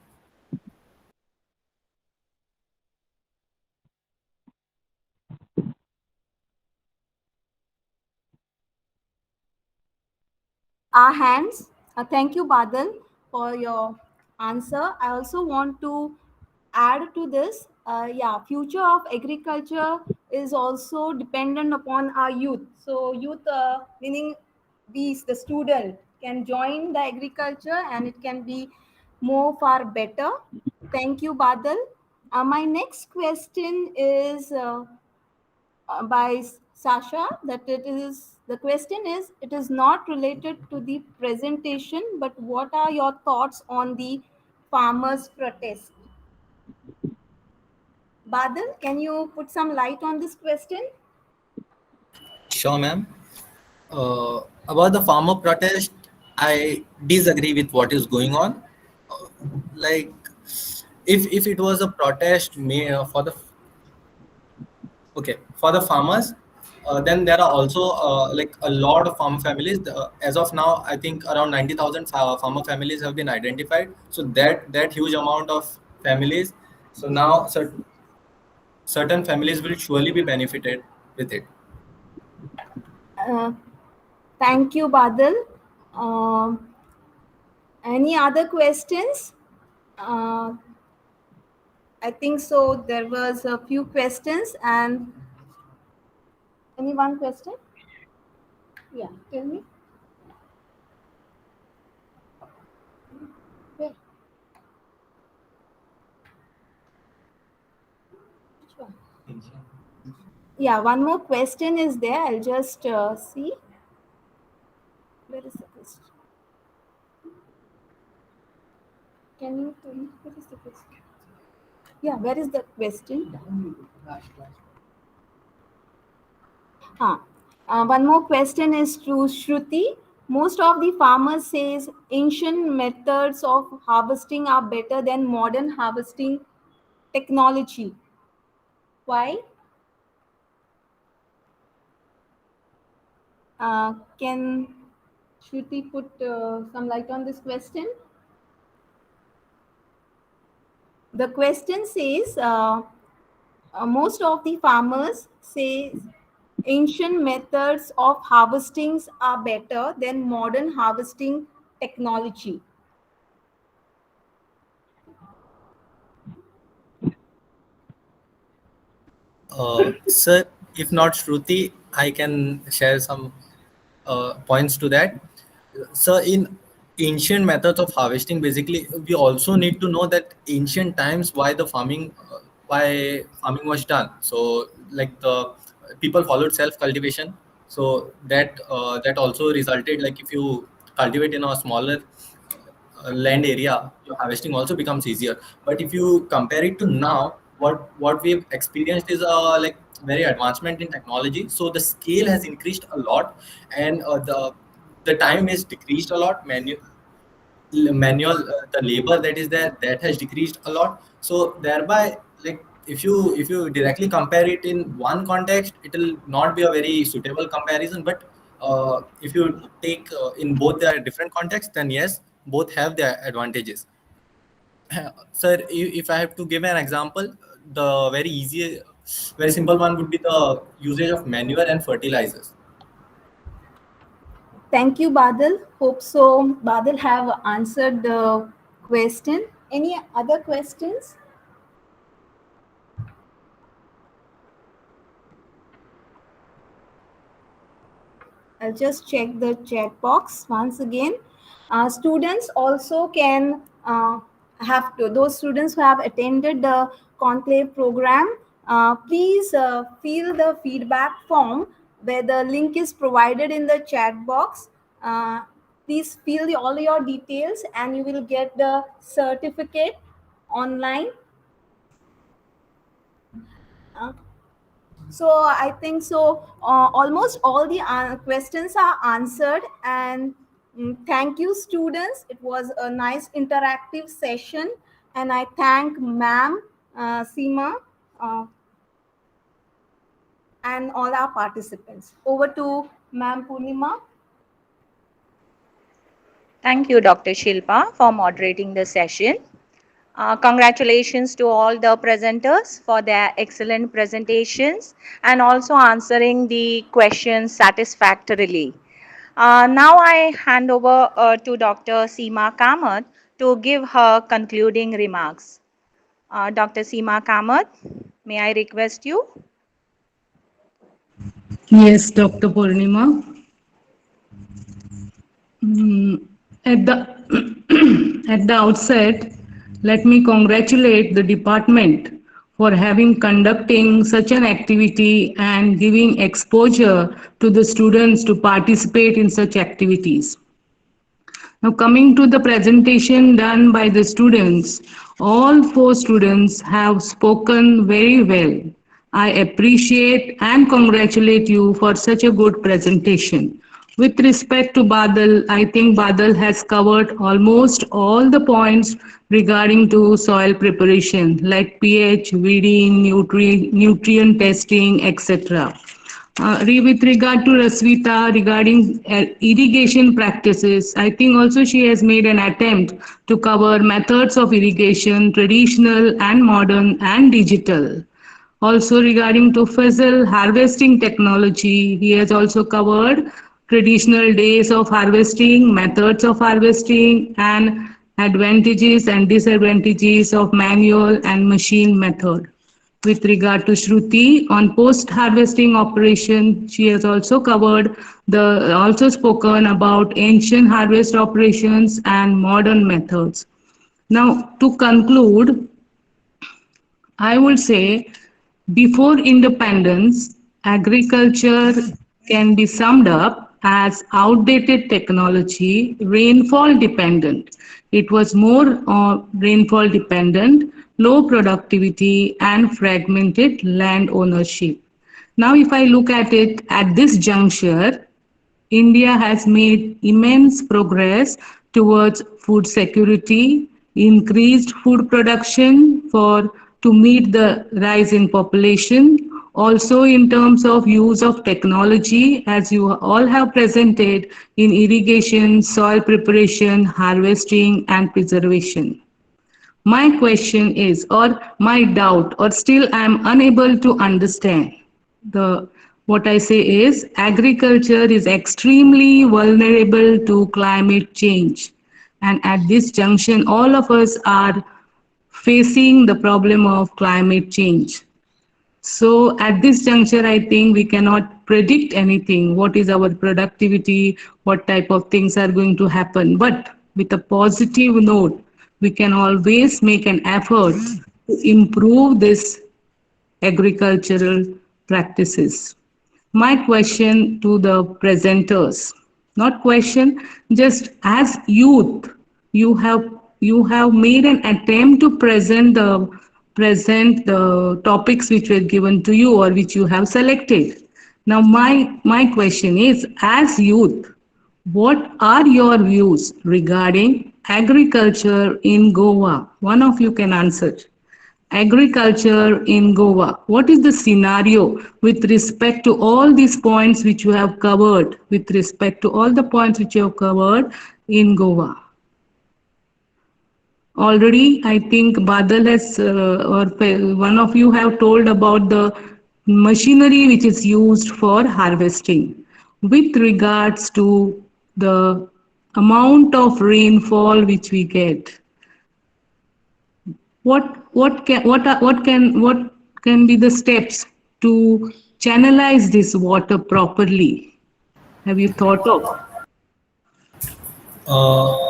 Our hands. Thank you, Badal, for your answer. I also want to add to this. Yeah, future of agriculture is also dependent upon our youth. So youth, meaning these, the student, can join the agriculture and it can be more far better. Thank you, Badal. My next question is by Sasha, that it is, the question is, it is not related to the presentation, but what are your thoughts on the farmers protest? Badal, can you put some light on this question? Sure, ma'am. About the farmer protest, I disagree with what is going on. Like, if it was a protest for the, okay, for the farmers, then there are also like a lot of farmer families. As of now, I think around 90,000 farmer families have been identified. So that huge amount of families. So now certain families will surely be benefited with it. Uh, Thank you, Badal. Any other questions? Uh, I think so. There was a few questions, and any one question? Yeah, tell me. Where? Which one? Yeah, one more question is there. I'll just see. Where is the question? Can you tell me what is the question? Yeah, where is the question? One more question is to Shruti. Most of the farmers says ancient methods of harvesting are better than modern harvesting technology. Why? Can Shruti put some light on this question? The question says most of the farmers say ancient methods of harvestings are better than modern harvesting technology. Sir, if not Shruti, I can share some points to that. So, in ancient methods of harvesting, basically, we also need to know that ancient times why farming was done. So, like, the people followed self cultivation. So that also resulted, like, if you cultivate in a smaller land area, your harvesting also becomes easier. But if you compare it to now, what we've experienced is like very advancement in technology. So the scale has increased a lot, and the time is decreased a lot. Manual the labor that is there, that has decreased a lot. So thereby, like, if you directly compare it in one context, it will not be a very suitable comparison. But if you take in both their different contexts, then yes, both have their advantages. Sir, if I have to give an example, the very simple one would be the usage of manure and fertilizers. Thank you, Badal. Hope so. Badal have answered the question. Any other questions? I'll just check the chat box once again. Students also can have to, those students who have attended the conclave program, please fill the feedback form where the link is provided in the chat box. Please fill all your details and you will get the certificate online. Uh, so I think so almost all the questions are answered, and thank you students. It was a nice interactive session, and I thank ma'am Seema and all our participants. Over to ma'am Purnima. Thank you, Dr. Shilpa, for moderating the session. Congratulations to all the presenters for their excellent presentations and also answering the questions satisfactorily. Now I hand over to Dr. Seema Kamath to give her concluding remarks. Dr. Seema Kamath, may I request you? Yes, Dr. Purnima. Mm, At the at the outset, let me congratulate the department for having conducting such an activity and giving exposure to the students to participate in such activities. Now, coming to the presentation done by the students, all four students have spoken very well. I appreciate and congratulate you for such a good presentation. With respect to Badal, I think Badal has covered almost all the points regarding to soil preparation like pH, weeding, nutrient testing, etc. With regard to Rasvita regarding irrigation practices, I think also she has made an attempt to cover methods of irrigation, traditional and modern and digital. Also regarding to Faisal harvesting technology, he has also covered traditional days of harvesting, methods of harvesting, and advantages and disadvantages of manual and machine method. With regard to Shruti on post-harvesting operation, she has also spoken about ancient harvest operations and modern methods. Now, to conclude, I would say before independence, agriculture can be summed up as outdated technology, rainfall dependent. It was more rainfall dependent, low productivity, and fragmented land ownership. Now, if I look at it at this juncture, India has made immense progress towards food security, increased food production for to meet the rise in population. Also, in terms of use of technology, as you all have presented in irrigation, soil preparation, harvesting, and preservation. My question is, or my doubt, or still I am unable to understand the what I say is agriculture is extremely vulnerable to climate change. And at this junction, all of us are facing the problem of climate change. So at this juncture, I think we cannot predict anything. What is our productivity? What type of things are going to happen? But with a positive note, we can always make an effort to improve this agricultural practices. My question to the presenters, not question, just as youth, you have you have made an attempt to present the topics which were given to you or which you have selected. Now my question is, as youth, what are your views regarding agriculture in Goa? One of you can answer. Agriculture in Goa. What is the scenario with respect to all these points which you have covered, with respect to all the points which you have covered in Goa? Already, I think Badal has, one of you have told about the machinery which is used for harvesting. With regards to the amount of rainfall which we get, what can be the steps to channelize this water properly? Have you thought of? Uh,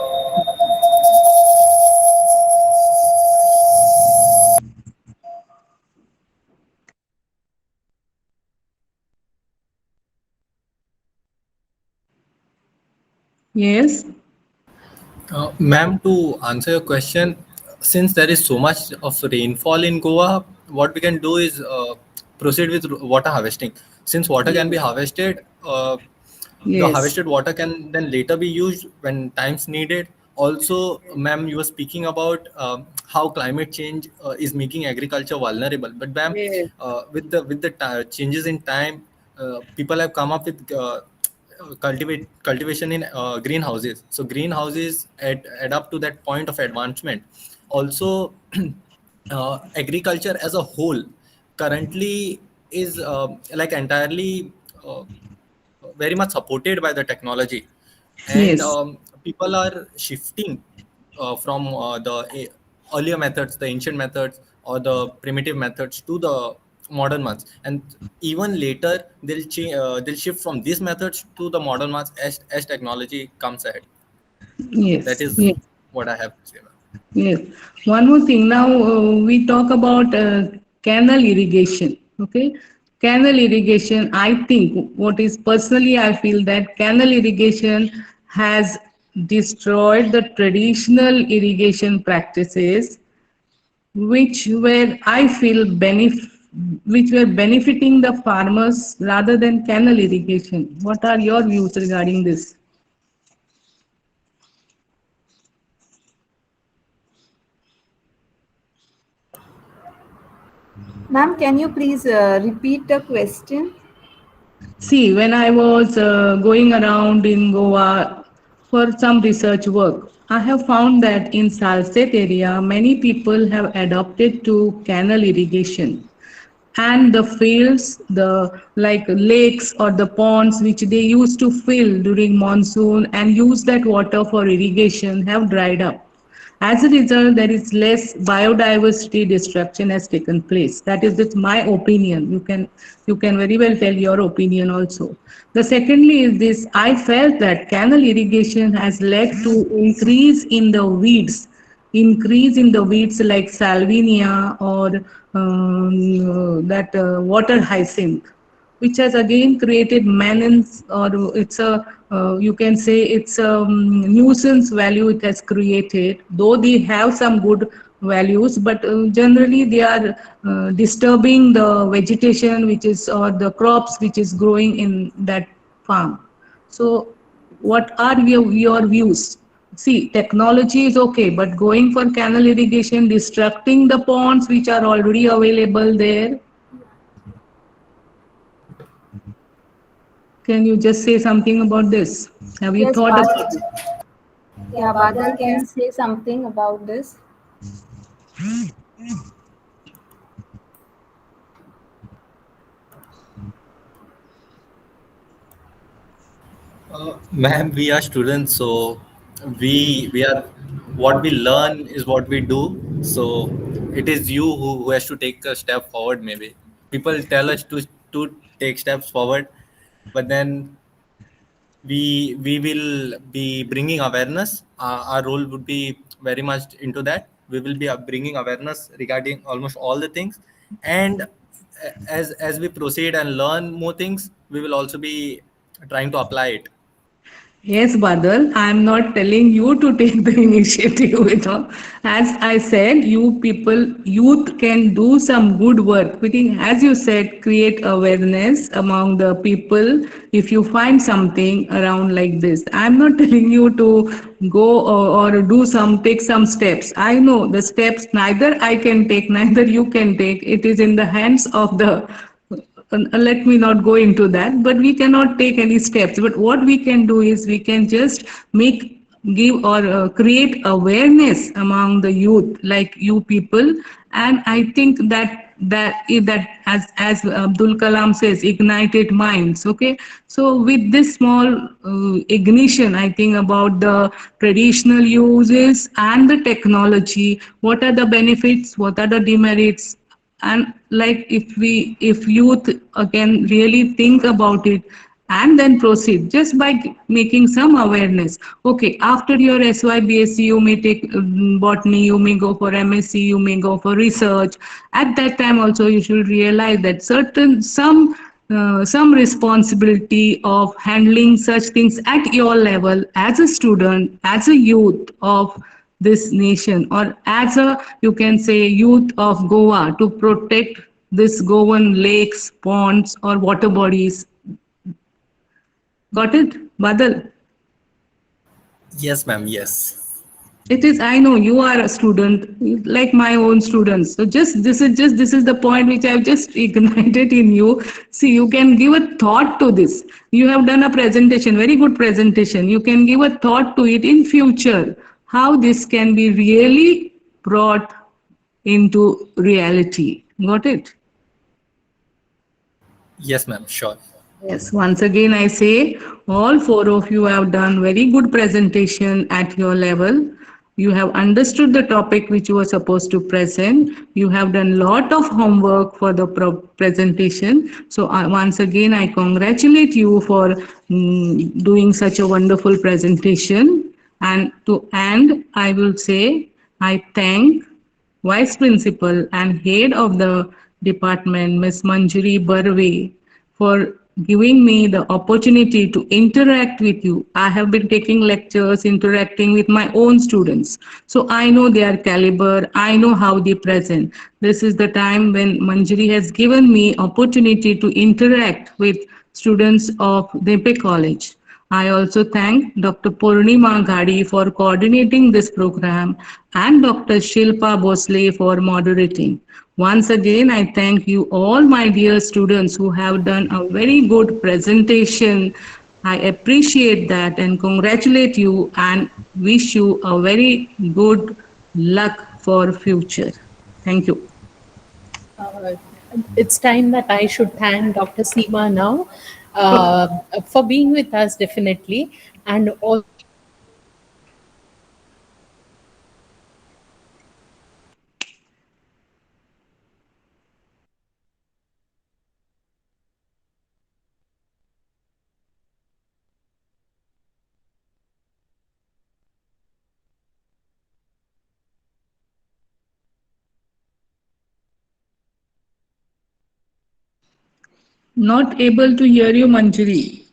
Yes. Ma'am, to answer your question, since there is so much of rainfall in Goa, what we can do is proceed with water harvesting. Since water can be Yes. harvested, the Yes. harvested water can then later be used when times needed. Also, ma'am, you were speaking about how climate change is making agriculture vulnerable. But ma'am, Yes. with the changes in time, people have come up with cultivation in greenhouses. So greenhouses add up to that point of advancement. Also, agriculture as a whole currently is like entirely very much supported by the technology, and Yes. people are shifting from earlier methods, the ancient methods or the primitive methods, to the modern ones, and even later they'll shift from these methods to the modern ones as technology comes ahead. That Yes. is Yes. what I have to say, ma'am. Yes. One more thing. Now we talk about canal irrigation. Okay. Canal irrigation. I think what is personally, I feel that canal irrigation has destroyed the traditional irrigation practices, which were I feel which were benefiting the farmers rather than canal irrigation. What are your views regarding this? Ma'am, can you please repeat the question? See, when I was going around in Goa for some research work, I have found that in Salset area, many people have adopted to canal irrigation, and the fields, the like lakes or the ponds which they used to fill during monsoon and use that water for irrigation have dried up. As a result, there is less biodiversity destruction has taken place. That is just my opinion. You can very well tell your opinion also. The secondly is this: I felt that canal irrigation has led to increase in the weeds like salvinia or that water hyacinth, which has again created menace, or it's a you can say it's a nuisance value it has created, though they have some good values, but generally they are disturbing the vegetation which is, or the crops which is growing in that farm. So what are your views? See, technology is okay, but going for canal irrigation, destructing the ponds which are already available there. Can you just say something about this? Have you Yes, thought Badal. about it? Yeah, Badal can say something about this. Ma'am, we are students, so we are, what we learn is what we do. So it is you who has to take a step forward. Maybe people tell us to take steps forward, but then we will be bringing awareness. Our role would be very much into that. We will be bringing awareness regarding almost all the things, and as we proceed and learn more things, we will also be trying to apply it. Yes, Badal, I'm not telling you to take the initiative. As I said, you people, youth can do some good work. We can, as you said, create awareness among the people if you find something around like this. I'm not telling you to go or do take some steps. I know the steps neither I can take, neither you can take. It is in the hands of the let me not go into that, but we cannot take any steps. But what we can do is we can just give or create awareness among the youth, like you people. And I think that as Abdul Kalam says, ignited minds. Okay, so with this small ignition, I think about the traditional uses and the technology, what are the benefits, what are the demerits, and like if youth can really think about it and then proceed just by making some awareness. Okay, after your SYBSc you may take botany, you may go for MSc, you may go for research. At that time also you should realize that certain some some responsibility of handling such things at your level as a student, as a youth of this nation, or as a, you can say, youth of Goa, to protect this Goan lakes, ponds, or water bodies. Got it, Badal? Yes, ma'am. Yes. It is, I know you are a student, like my own students. So this is the point which I've just ignited in you. See, you can give a thought to this. You have done a presentation, very good presentation. You can give a thought to it in future, how this can be really brought into reality. Got it? Yes, ma'am. Sure. Yes, once again I say all four of you have done very good presentation at your level. You have understood the topic which you were supposed to present. You have done lot of homework for the presentation. So once again I congratulate you for doing such a wonderful presentation. And to end, I will say I thank Vice Principal and Head of the Department, Ms. Manjuri Barve, for giving me the opportunity to interact with you. I have been taking lectures, interacting with my own students. So I know their caliber, I know how they present. This is the time when Manjari has given me opportunity to interact with students of Dempe College. I also thank Dr. Purnima Ghadi for coordinating this program and Dr. Shilpa Bosle for moderating. Once again, I thank you all, my dear students, who have done a very good presentation. I appreciate that and congratulate you and wish you a very good luck for future. Thank you. Uh, it's time that I should thank Dr. Seema now for being with us, definitely, and also Not able to hear you, Manjari.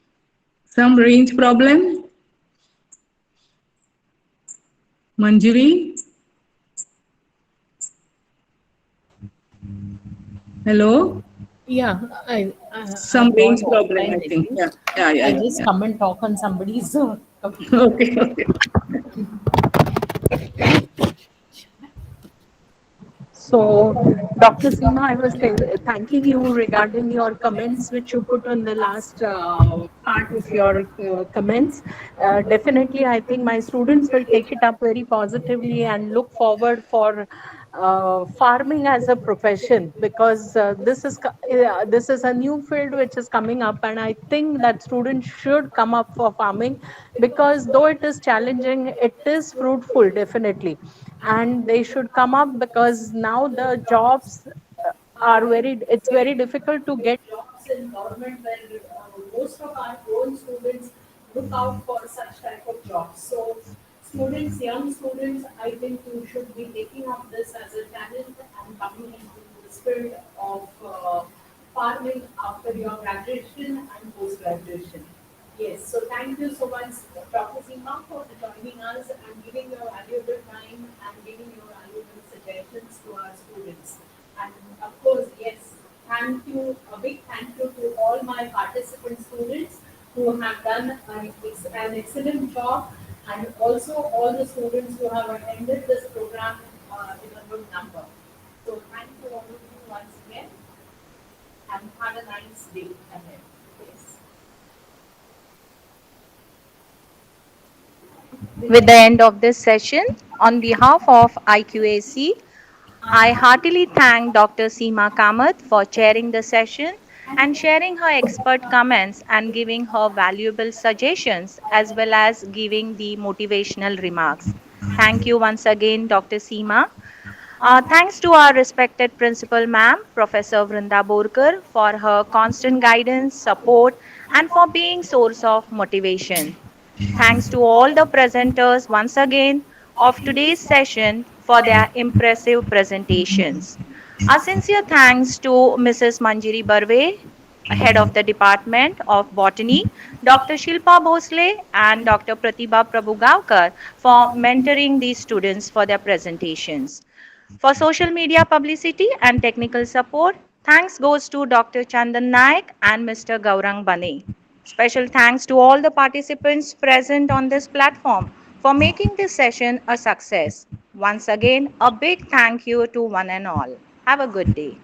Some range problem? Manjari? Hello? yeah, Some I was range problem, offline, I I think. think. Yeah, yeah, yeah, I yeah. just Yeah. come and talk on somebody's Okay, okay. So, Dr. Seema, I was thanking you regarding your comments which you put on the last part of your comments. Definitely, I think my students will take it up very positively and look forward for farming as a profession, because this is a new field which is coming up, and I think that students should come up for farming, because though it is challenging, it is fruitful, definitely, and they should come up, because now the jobs are very, it's very difficult to get jobs in government, where most of our own students look out for such type of jobs. So students, young students, I think you should be taking up this as a talent and coming into this field of farming after your graduation and post graduation. Yes, so thank you so much, Dr. Seema, for joining us and giving your valuable time and giving your valuable suggestions to our students. And of course, yes, thank you, a big thank you to all my participant students who have done an excellent job, and also all the students who have attended this program in a good number. So thank you all of you once again, and have a nice day ahead. Yes. With the end of this session, on behalf of IQAC, I heartily thank Dr. Seema Kamath for chairing the session and sharing her expert comments and giving her valuable suggestions, as well as giving the motivational remarks. Thank you once again, Dr. Seema. Thanks to our respected principal ma'am, Professor Vrinda Borkar, for her constant guidance, support, and for being source of motivation. Thanks to all the presenters once again of today's session for their impressive presentations. A sincere thanks to Mrs. Manjiri Barve Head of the Department of Botany, Dr. Shilpa Bhosle and Dr. Pratibha Prabhugaonkar for mentoring these students for their presentations. For social media publicity and technical support, thanks goes to Dr. Chandan Naik and Mr. Gaurang Bane. Special thanks to all the participants present on this platform for making this session a success. Once again, a big thank you to one and all. Have a good day.